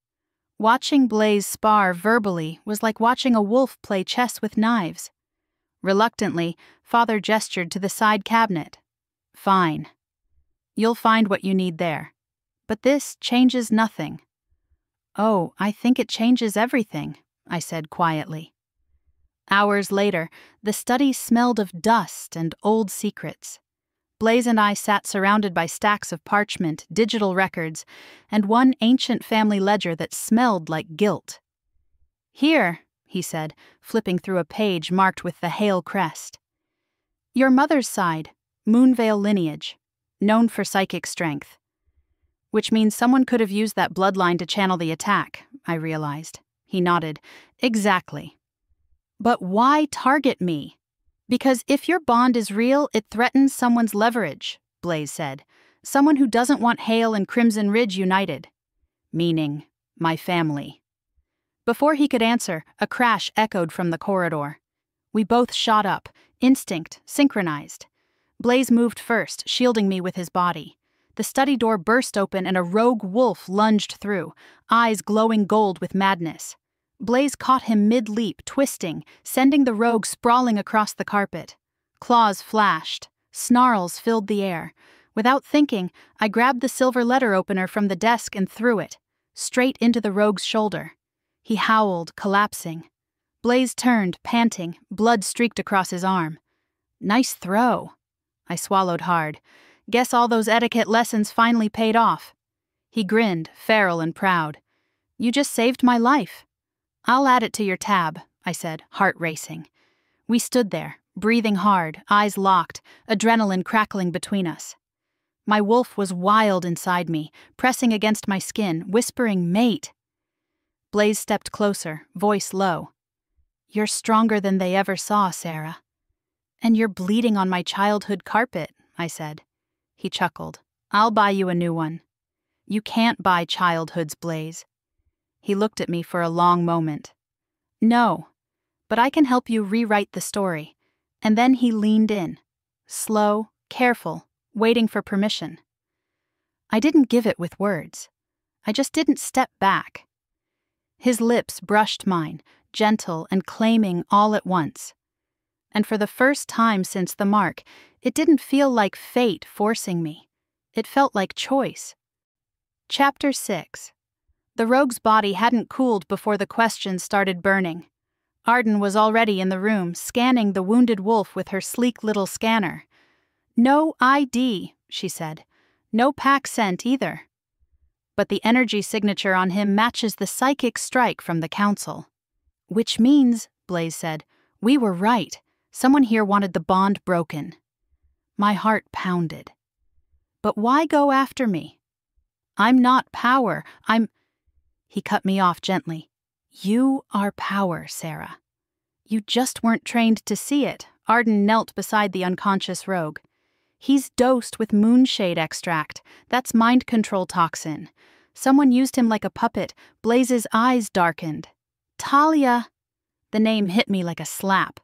Watching Blaze spar verbally was like watching a wolf play chess with knives. Reluctantly, Father gestured to the side cabinet. "Fine. You'll find what you need there. But this changes nothing." "Oh, I think it changes everything," I said quietly. Hours later, the study smelled of dust and old secrets. Blaze and I sat surrounded by stacks of parchment, digital records, and one ancient family ledger that smelled like guilt. "Here," he said, flipping through a page marked with the Hale crest. "Your mother's side, Moonvale lineage, known for psychic strength." "Which means someone could have used that bloodline to channel the attack," I realized. He nodded. "Exactly." "But why target me?" "Because if your bond is real, it threatens someone's leverage," Blaze said. "Someone who doesn't want Hale and Crimson Ridge united." "Meaning, my family." Before he could answer, a crash echoed from the corridor. We both shot up, instinct, synchronized. Blaze moved first, shielding me with his body. The study door burst open and a rogue wolf lunged through, eyes glowing gold with madness. Blaze caught him mid-leap, twisting, sending the rogue sprawling across the carpet. Claws flashed. Snarls filled the air. Without thinking, I grabbed the silver letter opener from the desk and threw it, straight into the rogue's shoulder. He howled, collapsing. Blaze turned, panting, blood streaked across his arm. "Nice throw." I swallowed hard. Guess all those etiquette lessons finally paid off. He grinned, feral and proud. "You just saved my life." "I'll add it to your tab," I said, heart racing. We stood there, breathing hard, eyes locked, adrenaline crackling between us. My wolf was wild inside me, pressing against my skin, whispering, "Mate." Blaze stepped closer, voice low. "You're stronger than they ever saw, Sarah." And you're bleeding on my childhood carpet, I said. He chuckled. I'll buy you a new one. You can't buy childhoods, Blaze. He looked at me for a long moment. No, but I can help you rewrite the story. And then he leaned in, slow, careful, waiting for permission. I didn't give it with words. I just didn't step back. His lips brushed mine, gentle and claiming all at once. And for the first time since the mark, it didn't feel like fate forcing me. It felt like choice. Chapter 6. The rogue's body hadn't cooled before the questions started burning. Arden was already in the room, scanning the wounded wolf with her sleek little scanner. No ID, she said. No pack scent either. But the energy signature on him matches the psychic strike from the council. Which means, Blaze said, we were right. Someone here wanted the bond broken. My heart pounded. But why go after me? I'm not power. He cut me off gently. You are power, Sarah. You just weren't trained to see it. Arden knelt beside the unconscious rogue. He's dosed with moonshade extract. That's mind control toxin. Someone used him like a puppet. Blaze's eyes darkened. Talia! The name hit me like a slap.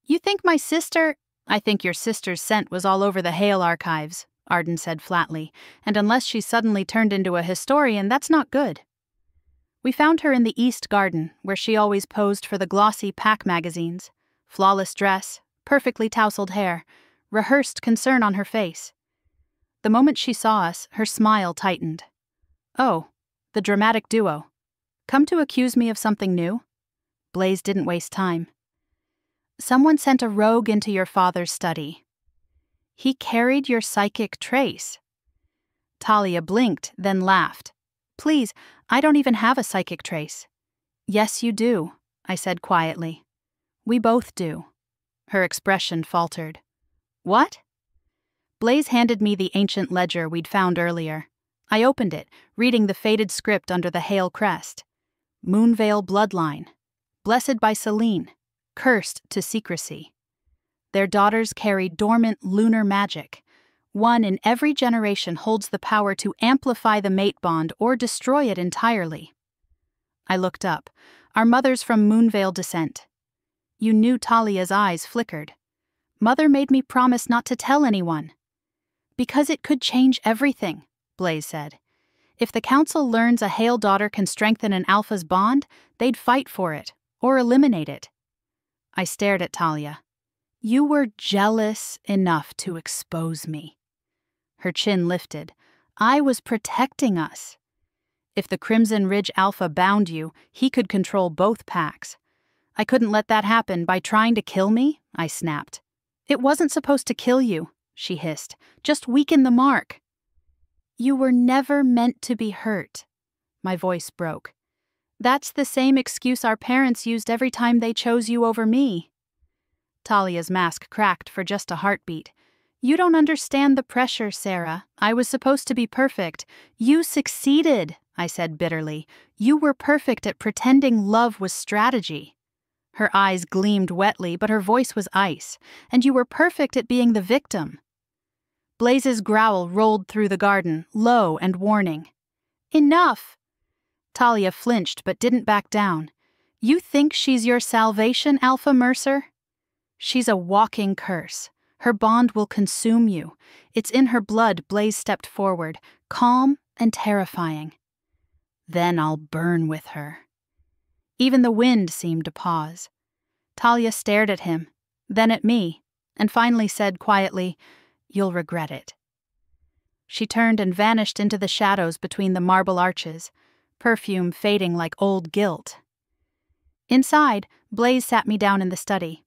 You think my sister— I think your sister's scent was all over the Hale archives, Arden said flatly, and unless she suddenly turned into a historian, that's not good. We found her in the East Garden, where she always posed for the glossy pack magazines. Flawless dress, perfectly tousled hair, rehearsed concern on her face. The moment she saw us, her smile tightened. Oh, the dramatic duo. Come to accuse me of something new? Blaze didn't waste time. Someone sent a rogue into your father's study. He carried your psychic trace. Talia blinked, then laughed. Please, I don't even have a psychic trace. Yes, you do, I said quietly. We both do. Her expression faltered. What? Blaze handed me the ancient ledger we'd found earlier. I opened it, reading the faded script under the Hale crest. Moonvale bloodline. Blessed by Selene. Cursed to secrecy. Their daughters carry dormant lunar magic. One in every generation holds the power to amplify the mate bond or destroy it entirely. I looked up. Our mother's from Moonvale descent. You knew Talia's eyes flickered. Mother made me promise not to tell anyone. Because it could change everything, Blaze said. If the council learns a Hale daughter can strengthen an alpha's bond, they'd fight for it, or eliminate it. I stared at Talia. You were jealous enough to expose me. Her chin lifted. I was protecting us. If the Crimson Ridge Alpha bound you, he could control both packs. I couldn't let that happen by trying to kill me, I snapped. It wasn't supposed to kill you, she hissed. Just weaken the mark. You were never meant to be hurt. My voice broke. That's the same excuse our parents used every time they chose you over me. Talia's mask cracked for just a heartbeat. You don't understand the pressure, Sarah. I was supposed to be perfect. You succeeded, I said bitterly. You were perfect at pretending love was strategy. Her eyes gleamed wetly, but her voice was ice. And you were perfect at being the victim. Blaze's growl rolled through the garden, low and warning. Enough! Talia flinched but didn't back down. You think she's your salvation, Alpha Mercer? She's a walking curse. Her bond will consume you. It's in her blood. Blaze stepped forward, calm and terrifying. Then I'll burn with her. Even the wind seemed to pause. Talia stared at him, then at me, and finally said quietly, You'll regret it. She turned and vanished into the shadows between the marble arches, perfume fading like old guilt. Inside, Blaze sat me down in the study.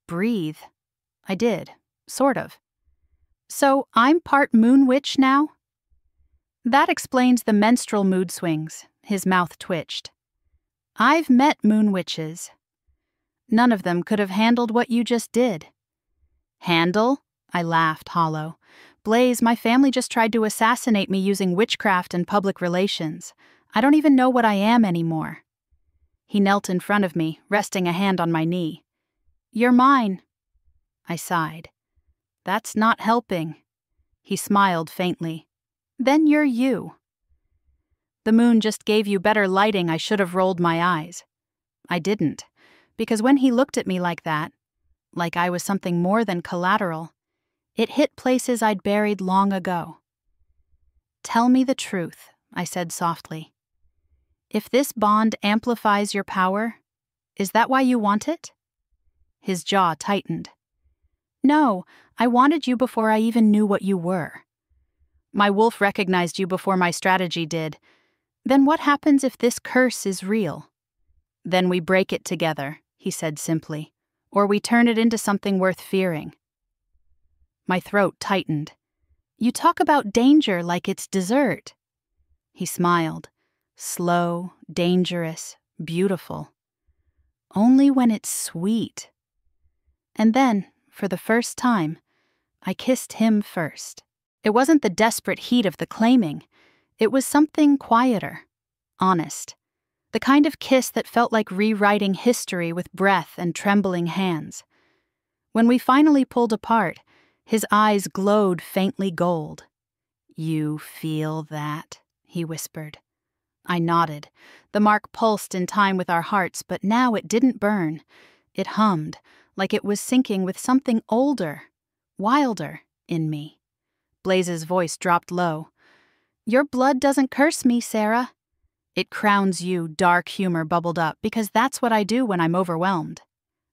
Breathe. I did, sort of. So I'm part moon witch now? That explains the menstrual mood swings. His mouth twitched. I've met moon witches. None of them could have handled what you just did. Handle? I laughed hollow. Blaze, my family just tried to assassinate me using witchcraft and public relations. I don't even know what I am anymore. He knelt in front of me, resting a hand on my knee. You're mine. I sighed. That's not helping. He smiled faintly. Then you're you. The moon just gave you better lighting. I should have rolled my eyes. I didn't, because when he looked at me like that, like I was something more than collateral, it hit places I'd buried long ago. Tell me the truth, I said softly. If this bond amplifies your power, is that why you want it? His jaw tightened. No, I wanted you before I even knew what you were. My wolf recognized you before my strategy did. Then what happens if this curse is real? Then we break it together, he said simply, or we turn it into something worth fearing. My throat tightened. You talk about danger like it's dessert. He smiled. Slow, dangerous, beautiful. Only when it's sweet. And then, for the first time, I kissed him first. It wasn't the desperate heat of the claiming. It was something quieter, honest. The kind of kiss that felt like rewriting history with breath and trembling hands. When we finally pulled apart, his eyes glowed faintly gold. You feel that, he whispered. I nodded. The mark pulsed in time with our hearts, but now it didn't burn. It hummed, like it was syncing with something older, wilder in me. Blaze's voice dropped low. Your blood doesn't curse me, Sarah. It crowns you, dark humor bubbled up, because that's what I do when I'm overwhelmed.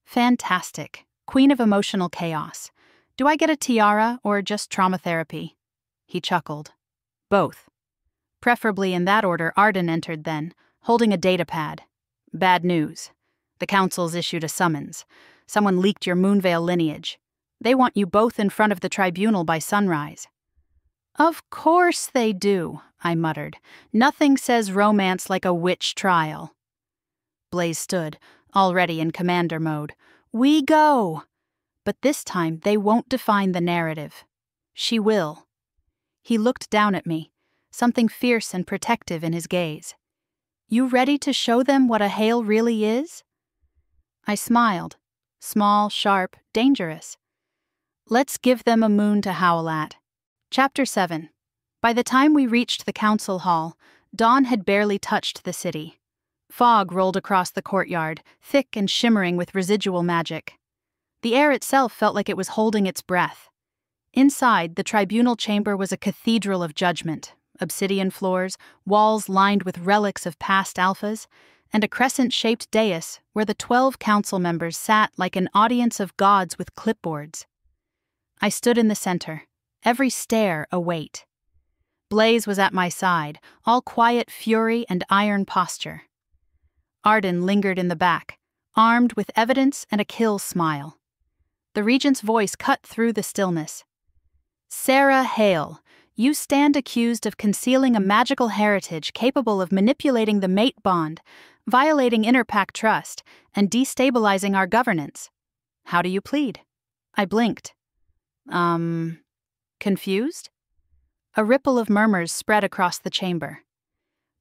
Fantastic. Queen of emotional chaos. Do I get a tiara or just trauma therapy? He chuckled. Both. Preferably in that order. Arden entered then, holding a data pad. Bad news. The council's issued a summons. Someone leaked your Moonvale lineage. They want you both in front of the tribunal by sunrise. Of course they do, I muttered. Nothing says romance like a witch trial. Blaze stood, already in commander mode. We go! But this time they won't define the narrative. She will. He looked down at me, something fierce and protective in his gaze. You ready to show them what a Hale really is? I smiled. Small, sharp, dangerous. Let's give them a moon to howl at. Chapter 7. By the time we reached the council hall, dawn had barely touched the city. Fog rolled across the courtyard, thick and shimmering with residual magic. The air itself felt like it was holding its breath. Inside, the tribunal chamber was a cathedral of judgment, obsidian floors, walls lined with relics of past alphas, and a crescent-shaped dais where the 12 council members sat like an audience of gods with clipboards. I stood in the center, every stare a weight. Blaze was at my side, all quiet fury and iron posture. Arden lingered in the back, armed with evidence and a kill smile. The regent's voice cut through the stillness. Sarah Hale, you stand accused of concealing a magical heritage capable of manipulating the mate bond, violating interpack trust, and destabilizing our governance. How do you plead? I blinked. Confused? A ripple of murmurs spread across the chamber.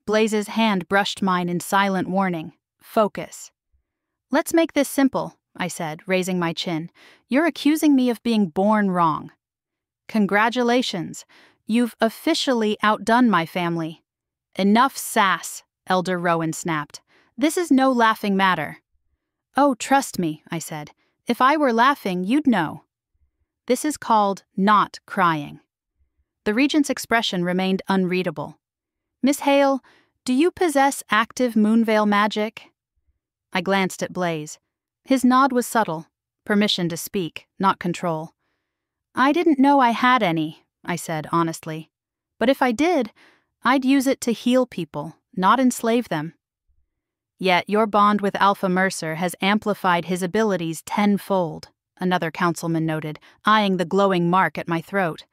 Blaze's hand brushed mine in silent warning. Focus. Let's make this simple, I said, raising my chin. You're accusing me of being born wrong. Congratulations. You've officially outdone my family. Enough sass, Elder Rowan snapped. This is no laughing matter. Oh, trust me, I said. If I were laughing, you'd know. This is called not crying. The regent's expression remained unreadable. Miss Hale, do you possess active Moonvale magic? I glanced at Blaze. His nod was subtle. Permission to speak, not control. I didn't know I had any, I said honestly. But if I did, I'd use it to heal people, not enslave them. Yet your bond with Alpha Mercer has amplified his abilities tenfold, another councilman noted, eyeing the glowing mark at my throat.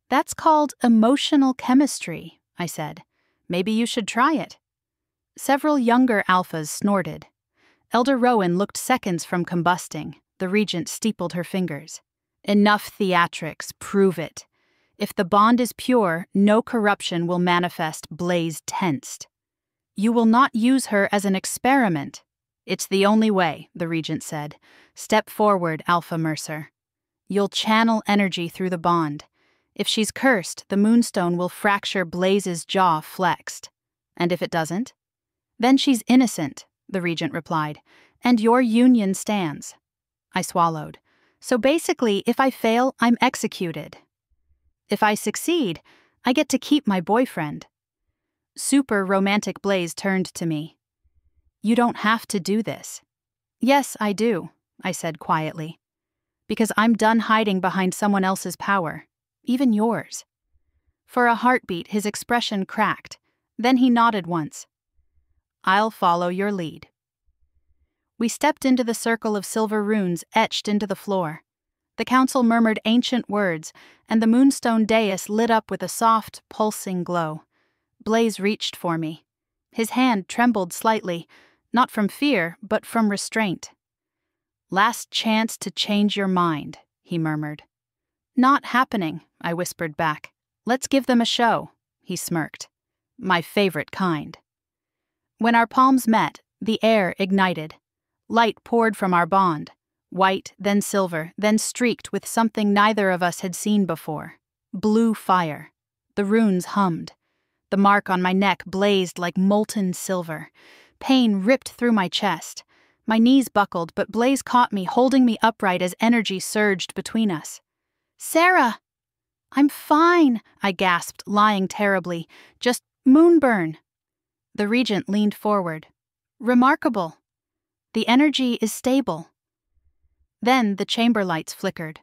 That's called emotional chemistry, I said. Maybe you should try it. Several younger alphas snorted. Elder Rowan looked seconds from combusting. The regent steepled her fingers. Enough theatrics, prove it. If the bond is pure, no corruption will manifest. Blaze tensed. You will not use her as an experiment. It's the only way, the regent said. Step forward, Alpha Mercer. You'll channel energy through the bond. If she's cursed, the moonstone will fracture Blaze's jaw flexed. And if it doesn't? Then she's innocent, the regent replied, and your union stands. I swallowed. So basically, if I fail, I'm executed. If I succeed, I get to keep my boyfriend. Super romantic Blaze turned to me. You don't have to do this. Yes, I do, I said quietly. Because I'm done hiding behind someone else's power, even yours. For a heartbeat, his expression cracked. Then he nodded once. I'll follow your lead. We stepped into the circle of silver runes etched into the floor. The council murmured ancient words, and the moonstone dais lit up with a soft, pulsing glow. Blaze reached for me. His hand trembled slightly, not from fear, but from restraint. Last chance to change your mind, he murmured. Not happening, I whispered back. Let's give them a show, he smirked. My favorite kind. When our palms met, the air ignited. Light poured from our bond. White, then silver, then streaked with something neither of us had seen before. Blue fire. The runes hummed. The mark on my neck blazed like molten silver. Pain ripped through my chest. My knees buckled, but Blaze caught me, holding me upright as energy surged between us. Sarah! I'm fine, I gasped, lying terribly. Just moonburn. The regent leaned forward. Remarkable. The energy is stable. Then the chamber lights flickered.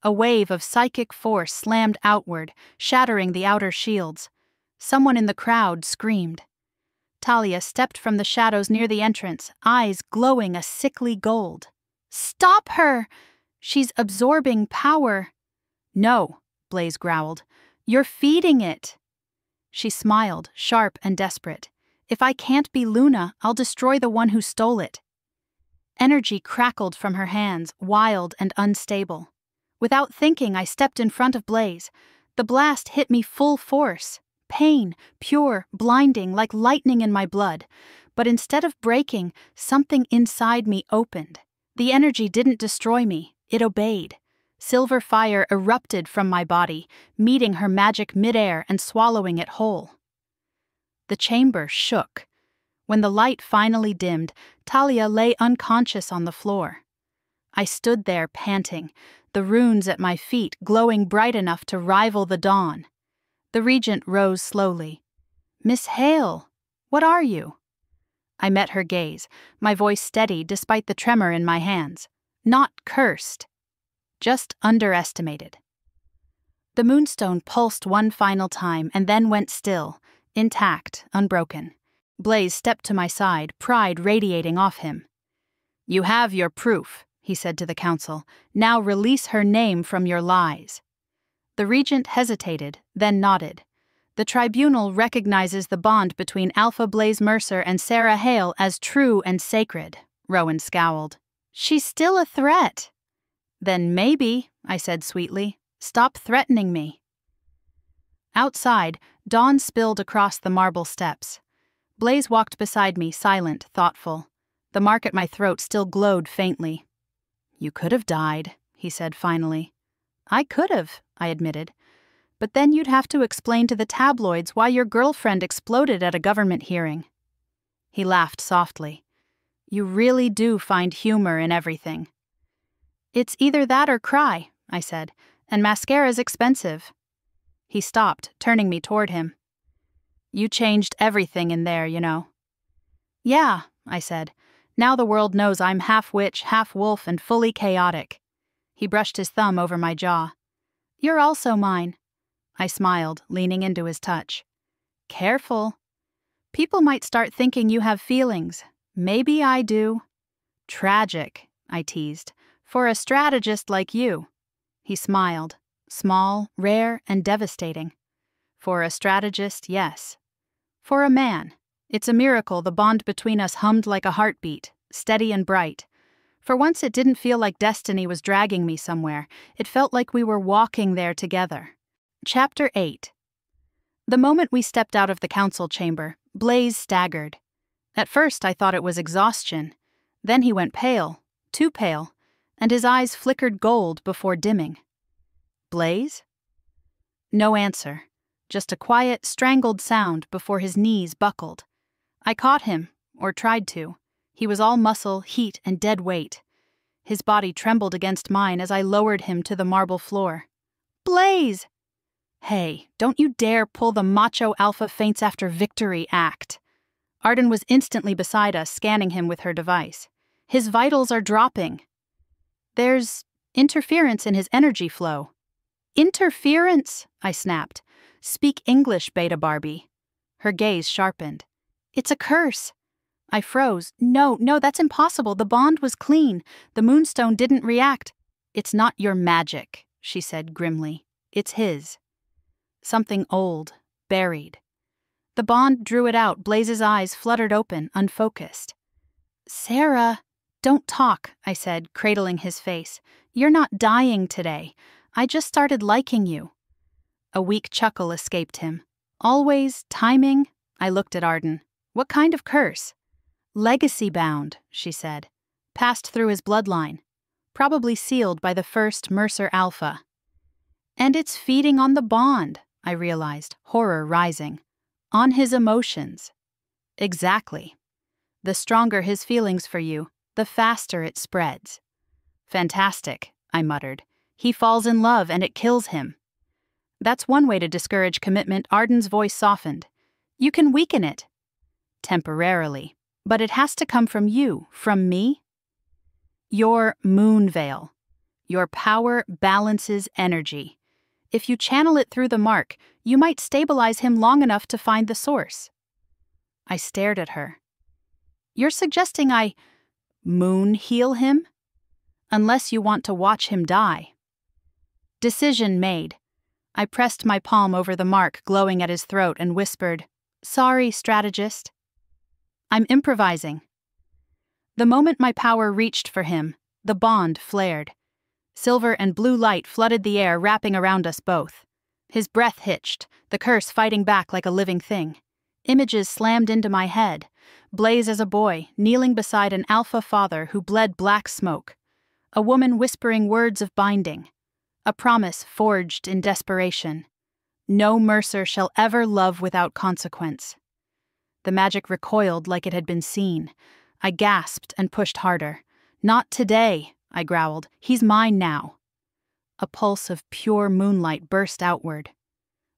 A wave of psychic force slammed outward, shattering the outer shields. Someone in the crowd screamed. Talia stepped from the shadows near the entrance, eyes glowing a sickly gold. Stop her! She's absorbing power. No, Blaze growled. You're feeding it. She smiled, sharp and desperate. If I can't be Luna, I'll destroy the one who stole it. Energy crackled from her hands, wild and unstable. Without thinking, I stepped in front of Blaze. The blast hit me full force. Pain, pure, blinding, like lightning in my blood. But instead of breaking, something inside me opened. The energy didn't destroy me, it obeyed. Silver fire erupted from my body, meeting her magic midair and swallowing it whole. The chamber shook. When the light finally dimmed, Talia lay unconscious on the floor. I stood there panting, the runes at my feet glowing bright enough to rival the dawn. The regent rose slowly. Miss Hale, what are you? I met her gaze, my voice steady despite the tremor in my hands. Not cursed. Just underestimated. The moonstone pulsed one final time and then went still, intact, unbroken. Blaze stepped to my side, pride radiating off him. You have your proof, he said to the council. Now release her name from your lies. The regent hesitated, then nodded. The tribunal recognizes the bond between Alpha Blaze Mercer and Sarah Hale as true and sacred, Rowan scowled. She's still a threat. Then maybe, I said sweetly, stop threatening me. Outside, dawn spilled across the marble steps. Blaze walked beside me, silent, thoughtful. The mark at my throat still glowed faintly. You could have died, he said finally. I could have, I admitted. But then you'd have to explain to the tabloids why your girlfriend exploded at a government hearing. He laughed softly. You really do find humor in everything. It's either that or cry, I said, and mascara's expensive. He stopped, turning me toward him. You changed everything in there, you know. Yeah, I said. Now the world knows I'm half witch, half wolf, and fully chaotic. He brushed his thumb over my jaw. You're also mine. I smiled, leaning into his touch. Careful. People might start thinking you have feelings. Maybe I do. Tragic, I teased, for a strategist like you. He smiled, small, rare, and devastating. For a strategist, yes. For a man, it's a miracle the bond between us hummed like a heartbeat, steady and bright. For once it didn't feel like destiny was dragging me somewhere. It felt like we were walking there together. Chapter 8. The moment we stepped out of the council chamber, Blaze staggered. At first I thought it was exhaustion. Then he went pale, too pale, and his eyes flickered gold before dimming. Blaze? No answer, just a quiet, strangled sound before his knees buckled. I caught him, or tried to. He was all muscle, heat, and dead weight. His body trembled against mine as I lowered him to the marble floor. Blaze! Hey, don't you dare pull the macho alpha faints after victory act. Arden was instantly beside us, scanning him with her device. His vitals are dropping. There's interference in his energy flow. Interference? I snapped. Speak English, Beta Barbie. Her gaze sharpened. It's a curse. I froze. No, that's impossible. The bond was clean. The moonstone didn't react. It's not your magic, she said grimly. It's his. Something old, buried. The bond drew it out. Blaze's eyes fluttered open, unfocused. Sarah, don't talk, I said, cradling his face. You're not dying today. I just started liking you. A weak chuckle escaped him. Always timing? I looked at Arden. What kind of curse? Legacy-bound, she said. Passed through his bloodline. Probably sealed by the first Mercer Alpha. And it's feeding on the bond, I realized, horror rising. On his emotions. Exactly. The stronger his feelings for you, the faster it spreads. Fantastic, I muttered. He falls in love and it kills him. That's one way to discourage commitment. Arden's voice softened. You can weaken it. Temporarily. But it has to come from you, from me. Your moon veil. Your power balances energy. If you channel it through the mark, you might stabilize him long enough to find the source. I stared at her. You're suggesting I moon heal him? Unless you want to watch him die. Decision made. I pressed my palm over the mark glowing at his throat and whispered, Sorry, strategist. I'm improvising. The moment my power reached for him, the bond flared. Silver and blue light flooded the air, wrapping around us both. His breath hitched, the curse fighting back like a living thing. Images slammed into my head. Blaze as a boy, kneeling beside an alpha father who bled black smoke. A woman whispering words of binding. A promise forged in desperation. No Mercer shall ever love without consequence. The magic recoiled like it had been seen. I gasped and pushed harder. Not today, I growled. He's mine now. A pulse of pure moonlight burst outward.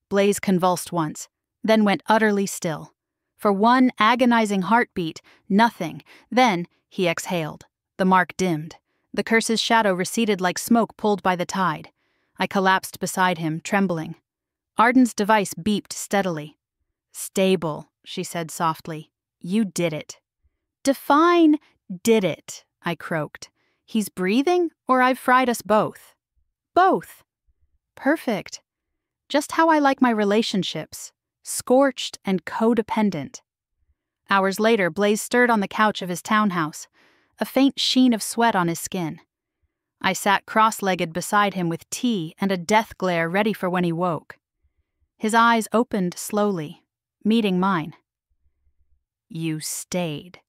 Blaze convulsed once, then went utterly still. For one agonizing heartbeat, nothing. Then he exhaled. The mark dimmed. The curse's shadow receded like smoke pulled by the tide. I collapsed beside him, trembling. Arden's device beeped steadily. Stable, she said softly. You did it. Define did it, I croaked. He's breathing, or I've fried us both? Both. Perfect. Just how I like my relationships. Scorched and codependent. Hours later, Blaze stirred on the couch of his townhouse, a faint sheen of sweat on his skin. I sat cross-legged beside him with tea and a death glare ready for when he woke. His eyes opened slowly, meeting mine. You stayed.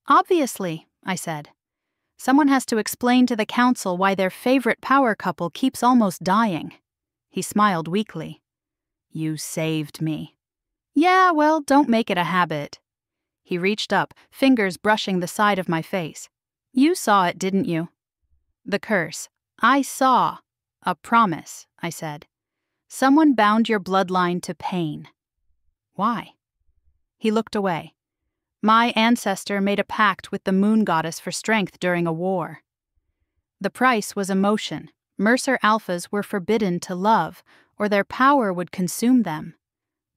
Obviously, I said. Someone has to explain to the council why their favorite power couple keeps almost dying. He smiled weakly. You saved me. Yeah, well, don't make it a habit. He reached up, fingers brushing the side of my face. You saw it, didn't you? The curse. I saw. A promise, I said. Someone bound your bloodline to pain. Why? He looked away. My ancestor made a pact with the moon goddess for strength during a war. The price was emotion. Mercer alphas were forbidden to love, or their power would consume them.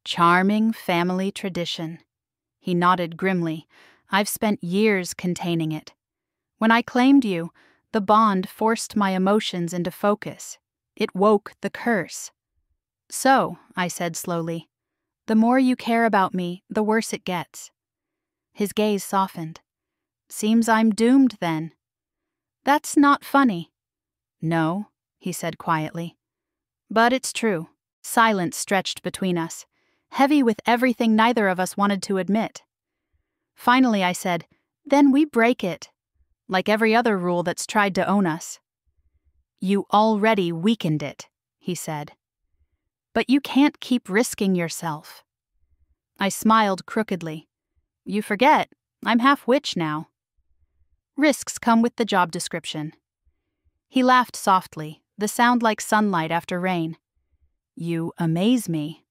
Charming family tradition. He nodded grimly. I've spent years containing it. When I claimed you, the bond forced my emotions into focus. It woke the curse. So, I said slowly, the more you care about me, the worse it gets. His gaze softened. Seems I'm doomed then. That's not funny. No, he said quietly. But it's true. Silence stretched between us, heavy with everything neither of us wanted to admit. Finally I said, then we break it. like every other rule that's tried to own us. You already weakened it, he said. But you can't keep risking yourself. I smiled crookedly. You forget, I'm half witch now. Risks come with the job description. He laughed softly, the sound like sunlight after rain. You amaze me.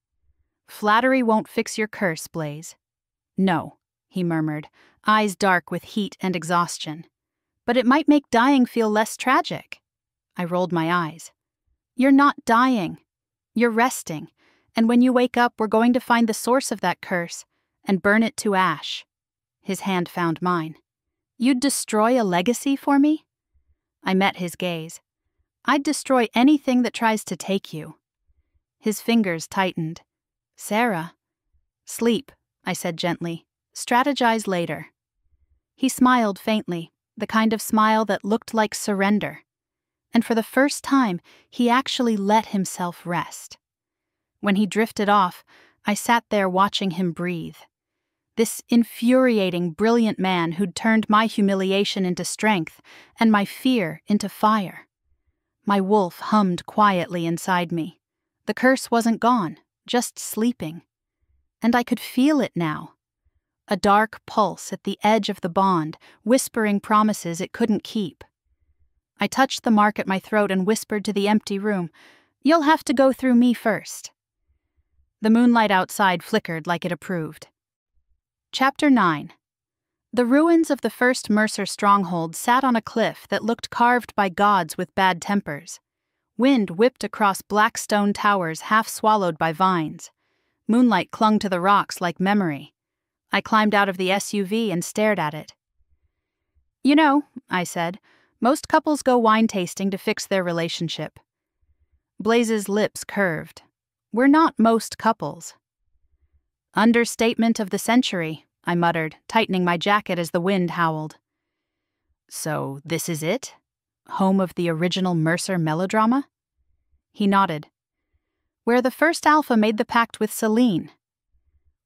Flattery won't fix your curse, Blaze. No, he murmured, eyes dark with heat and exhaustion. But it might make dying feel less tragic. I rolled my eyes. You're not dying. You're resting, and when you wake up, we're going to find the source of that curse and burn it to ash. His hand found mine. You'd destroy a legacy for me? I met his gaze. I'd destroy anything that tries to take you. His fingers tightened. Sarah. Sleep, I said gently. Strategize later. He smiled faintly, the kind of smile that looked like surrender. And for the first time, he actually let himself rest. When he drifted off, I sat there watching him breathe. This infuriating, brilliant man who'd turned my humiliation into strength and my fear into fire. My wolf hummed quietly inside me. The curse wasn't gone, just sleeping. And I could feel it now. A dark pulse at the edge of the bond, whispering promises it couldn't keep. I touched the mark at my throat and whispered to the empty room, You'll have to go through me first. The moonlight outside flickered like it approved. Chapter 9. The ruins of the first Mercer stronghold sat on a cliff that looked carved by gods with bad tempers. Wind whipped across black stone towers half swallowed by vines. Moonlight clung to the rocks like memory. I climbed out of the SUV and stared at it. You know, I said, most couples go wine tasting to fix their relationship. Blaze's lips curved. We're not most couples. Understatement of the century, I muttered, tightening my jacket as the wind howled. So this is it? Home of the original Mercer melodrama? He nodded. Where the first alpha made the pact with Celine.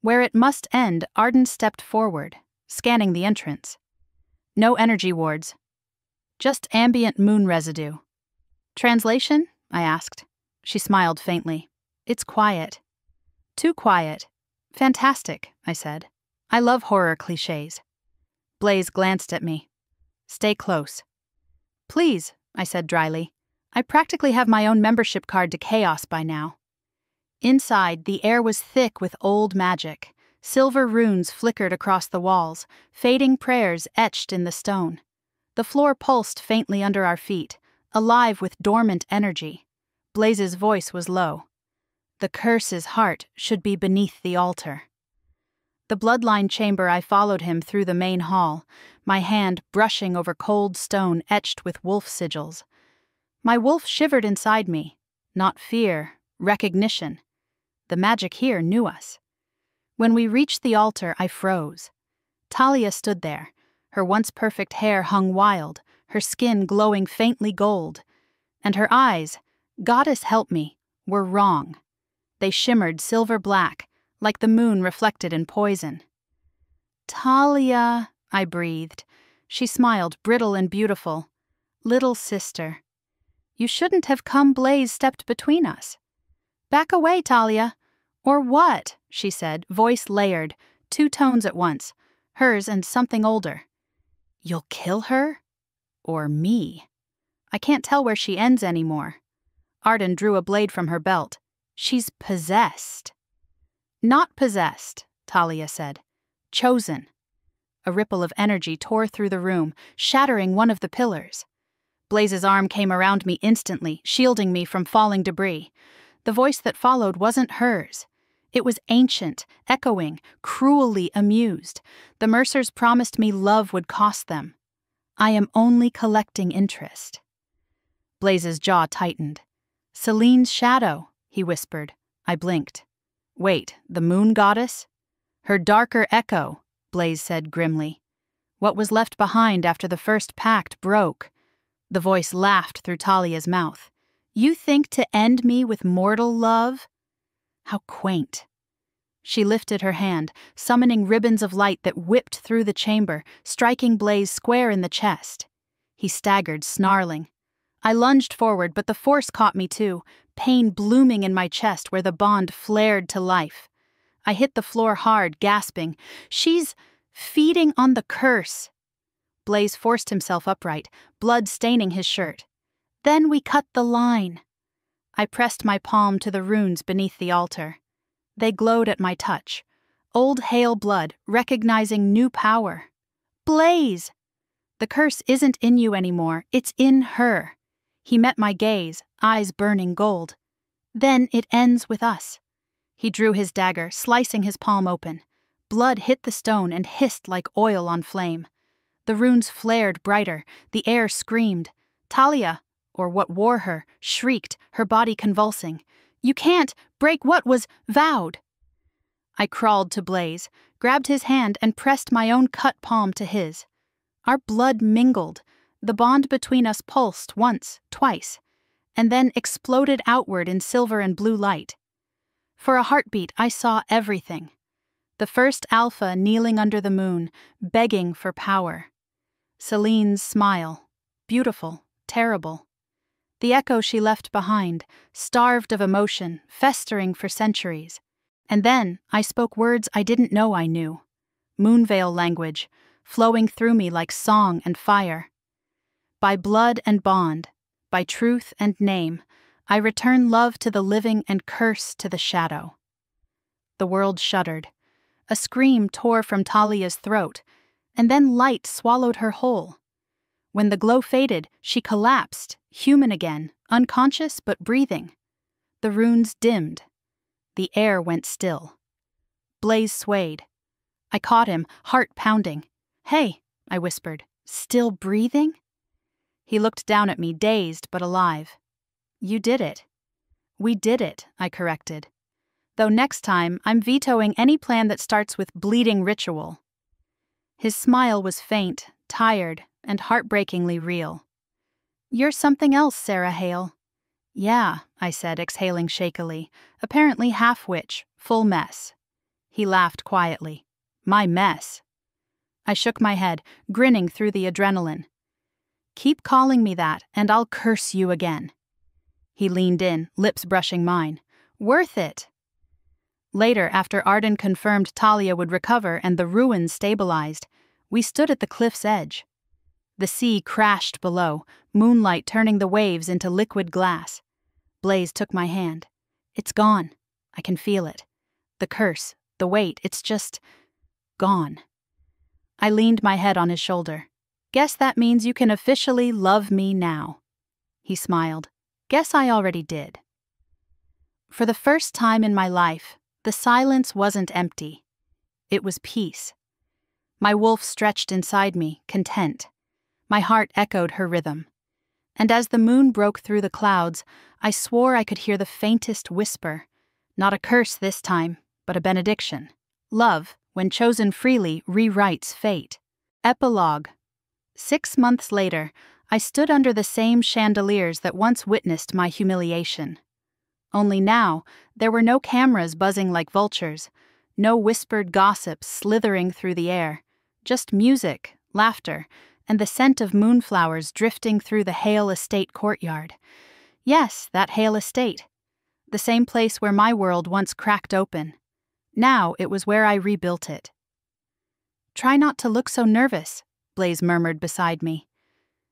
Where it must end, Arden stepped forward, scanning the entrance. No energy wards. Just ambient moon residue. Translation? I asked. She smiled faintly. It's quiet. Too quiet. Fantastic, I said. I love horror cliches. Blaze glanced at me. Stay close. Please, I said dryly. I practically have my own membership card to chaos by now. Inside, the air was thick with old magic. Silver runes flickered across the walls, fading prayers etched in the stone. The floor pulsed faintly under our feet, alive with dormant energy. Blaze's voice was low. The curse's heart should be beneath the altar. The bloodline chamber I followed him through the main hall, my hand brushing over cold stone etched with wolf sigils. My wolf shivered inside me. Not fear, recognition. The magic here knew us. When we reached the altar, I froze. Talia stood there. Her once perfect hair hung wild, her skin glowing faintly gold. And her eyes, goddess help me, were wrong. They shimmered silver black, like the moon reflected in poison. Talia, I breathed. She smiled, brittle and beautiful. Little sister. You shouldn't have come. Blaze stepped between us. Back away, Talia. Or what? She said, voice layered, 2 tones at once, hers and something older. You'll kill her? Or me? I can't tell where she ends anymore. Arden drew a blade from her belt. She's possessed. Not possessed, Talia said. Chosen. A ripple of energy tore through the room, shattering one of the pillars. Blaze's arm came around me instantly, shielding me from falling debris. The voice that followed wasn't hers. It was ancient, echoing, cruelly amused. The Mercers promised me love would cost them. I am only collecting interest. Blaze's jaw tightened. Celine's shadow, he whispered. I blinked. Wait, the moon goddess? Her darker echo, Blaze said grimly. What was left behind after the first pact broke. The voice laughed through Talia's mouth. You think to end me with mortal love? How quaint. She lifted her hand, summoning ribbons of light that whipped through the chamber, striking Blaze square in the chest. He staggered, snarling. I lunged forward, but the force caught me too, pain blooming in my chest where the bond flared to life. I hit the floor hard, gasping, "She's feeding on the curse!" Blaze forced himself upright, blood staining his shirt. "Then we cut the line." I pressed my palm to the runes beneath the altar. They glowed at my touch. Old Hale blood, recognizing new power. "Blaze! The curse isn't in you anymore, it's in her." He met my gaze, eyes burning gold. "Then it ends with us." He drew his dagger, slicing his palm open. Blood hit the stone and hissed like oil on flame. The runes flared brighter, the air screamed. Talia, or what wore her, shrieked, her body convulsing. "You can't break what was vowed!" I crawled to Blaze, grabbed his hand and pressed my own cut palm to his. Our blood mingled. The bond between us pulsed once, twice, and then exploded outward in silver and blue light. For a heartbeat, I saw everything. The first alpha kneeling under the moon, begging for power. Celine's smile, beautiful, terrible. The echo she left behind, starved of emotion, festering for centuries. And then I spoke words I didn't know I knew. Moonveil language, flowing through me like song and fire. By blood and bond, by truth and name, I return love to the living and curse to the shadow. The world shuddered. A scream tore from Talia's throat, and then light swallowed her whole. When the glow faded, she collapsed, human again, unconscious but breathing. The runes dimmed. The air went still. Blaze swayed. I caught him, heart pounding. "Hey," I whispered, "still breathing?" He looked down at me, dazed but alive. "You did it." "We did it," I corrected. "Though next time, I'm vetoing any plan that starts with bleeding ritual." His smile was faint, tired, and heartbreakingly real. "You're something else, Sarah Hale." "Yeah," I said, exhaling shakily, apparently half-witch, full mess. He laughed quietly. "My mess." I shook my head, grinning through the adrenaline. "Keep calling me that, and I'll curse you again." He leaned in, lips brushing mine. "Worth it." Later, after Arden confirmed Talia would recover and the ruins stabilized, we stood at the cliff's edge. The sea crashed below, moonlight turning the waves into liquid glass. Blaze took my hand. "It's gone. I can feel it. The curse, the weight, it's just gone." I leaned my head on his shoulder. "Guess that means you can officially love me now." He smiled. "Guess I already did." For the first time in my life, the silence wasn't empty. It was peace. My wolf stretched inside me, content. My heart echoed her rhythm. And as the moon broke through the clouds, I swore I could hear the faintest whisper. Not a curse this time, but a benediction. Love, when chosen freely, rewrites fate. Epilogue. 6 months later, I stood under the same chandeliers that once witnessed my humiliation. Only now, there were no cameras buzzing like vultures, no whispered gossips slithering through the air, just music, laughter, and the scent of moonflowers drifting through the Hale estate courtyard. Yes, that Hale estate. The same place where my world once cracked open. Now it was where I rebuilt it. "Try not to look so nervous," Blaze murmured beside me.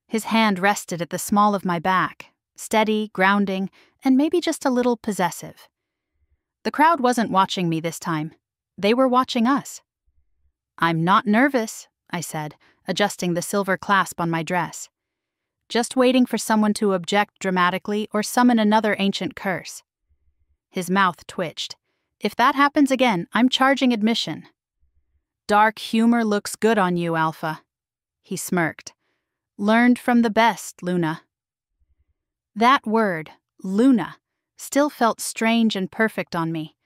His hand rested at the small of my back, steady, grounding, and maybe just a little possessive. The crowd wasn't watching me this time. They were watching us. "I'm not nervous," I said, adjusting the silver clasp on my dress. "Just waiting for someone to object dramatically or summon another ancient curse." His mouth twitched. "If that happens again, I'm charging admission." "Dark humor looks good on you, Alpha." He smirked. "Learned from the best, Luna." That word, Luna, still felt strange and perfect on me.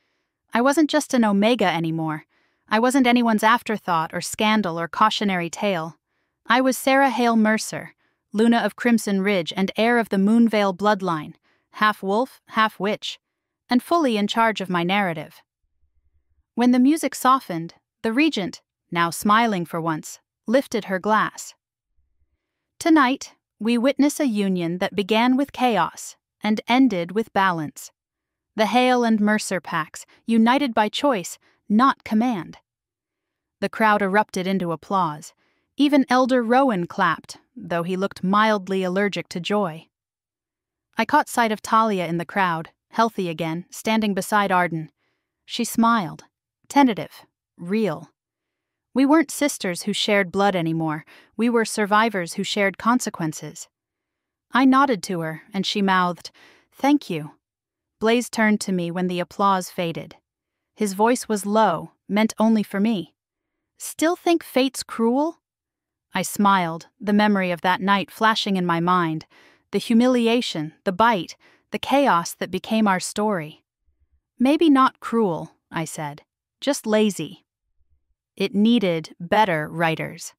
I wasn't just an Omega anymore. I wasn't anyone's afterthought or scandal or cautionary tale. I was Sarah Hale Mercer, Luna of Crimson Ridge and heir of the Moonveil bloodline, half wolf, half witch, and fully in charge of my narrative. When the music softened, the regent, now smiling for once, lifted her glass. Tonight, we witness a union that began with chaos and ended with balance. The Hale and Mercer packs, united by choice, not command. The crowd erupted into applause. Even Elder Rowan clapped, though he looked mildly allergic to joy. I caught sight of Talia in the crowd, healthy again, standing beside Arden. She smiled, tentative, real. We weren't sisters who shared blood anymore. We were survivors who shared consequences. I nodded to her, and she mouthed, "Thank you." Blaze turned to me when the applause faded. His voice was low, meant only for me. "Still think fate's cruel?" I smiled, the memory of that night flashing in my mind, the humiliation, the bite, the chaos that became our story. "Maybe not cruel," I said, "just lazy. It needed better writers."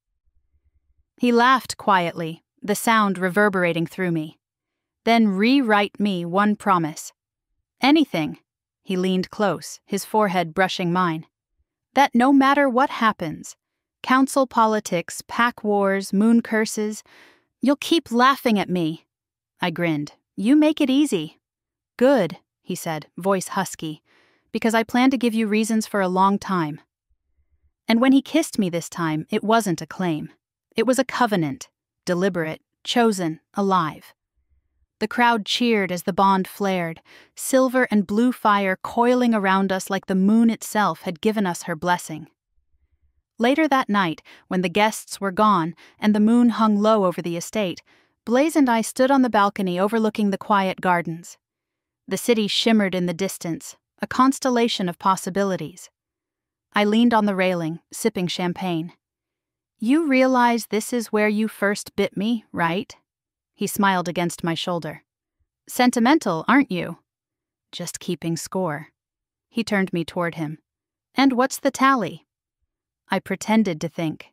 He laughed quietly, the sound reverberating through me. "Then rewrite me one promise. Anything," he leaned close, his forehead brushing mine, "that no matter what happens, council politics, pack wars, moon curses, you'll keep laughing at me." I grinned. "You make it easy." "Good," he said, voice husky, "because I plan to give you reasons for a long time." And when he kissed me this time, it wasn't a claim. It was a covenant, deliberate, chosen, alive. The crowd cheered as the bond flared, silver and blue fire coiling around us like the moon itself had given us her blessing. Later that night, when the guests were gone and the moon hung low over the estate, Blaze and I stood on the balcony overlooking the quiet gardens. The city shimmered in the distance, a constellation of possibilities. I leaned on the railing, sipping champagne. "You realize this is where you first bit me, right?" He smiled against my shoulder. "Sentimental, aren't you?" "Just keeping score." He turned me toward him. "And what's the tally?" I pretended to think.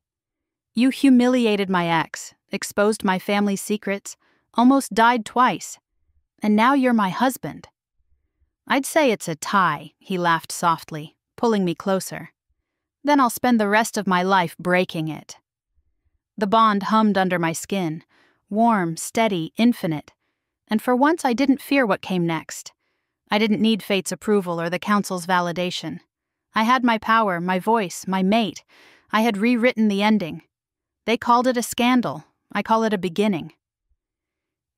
"You humiliated my ex, exposed my family's secrets, almost died twice. And now you're my husband." "I'd say it's a tie," he laughed softly, pulling me closer. "Then I'll spend the rest of my life breaking it." The bond hummed under my skin, warm, steady, infinite, and for once I didn't fear what came next. I didn't need fate's approval or the council's validation. I had my power, my voice, my mate. I had rewritten the ending. They called it a scandal. I call it a beginning.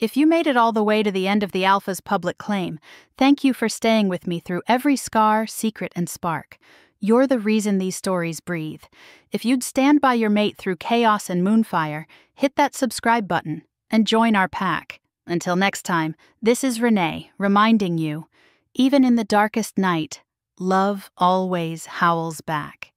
If you made it all the way to the end of the Alpha's public claim, thank you for staying with me through every scar, secret, and spark. You're the reason these stories breathe. If you'd stand by your mate through chaos and moonfire, hit that subscribe button and join our pack. Until next time, this is Rene, reminding you, even in the darkest night, love always howls back.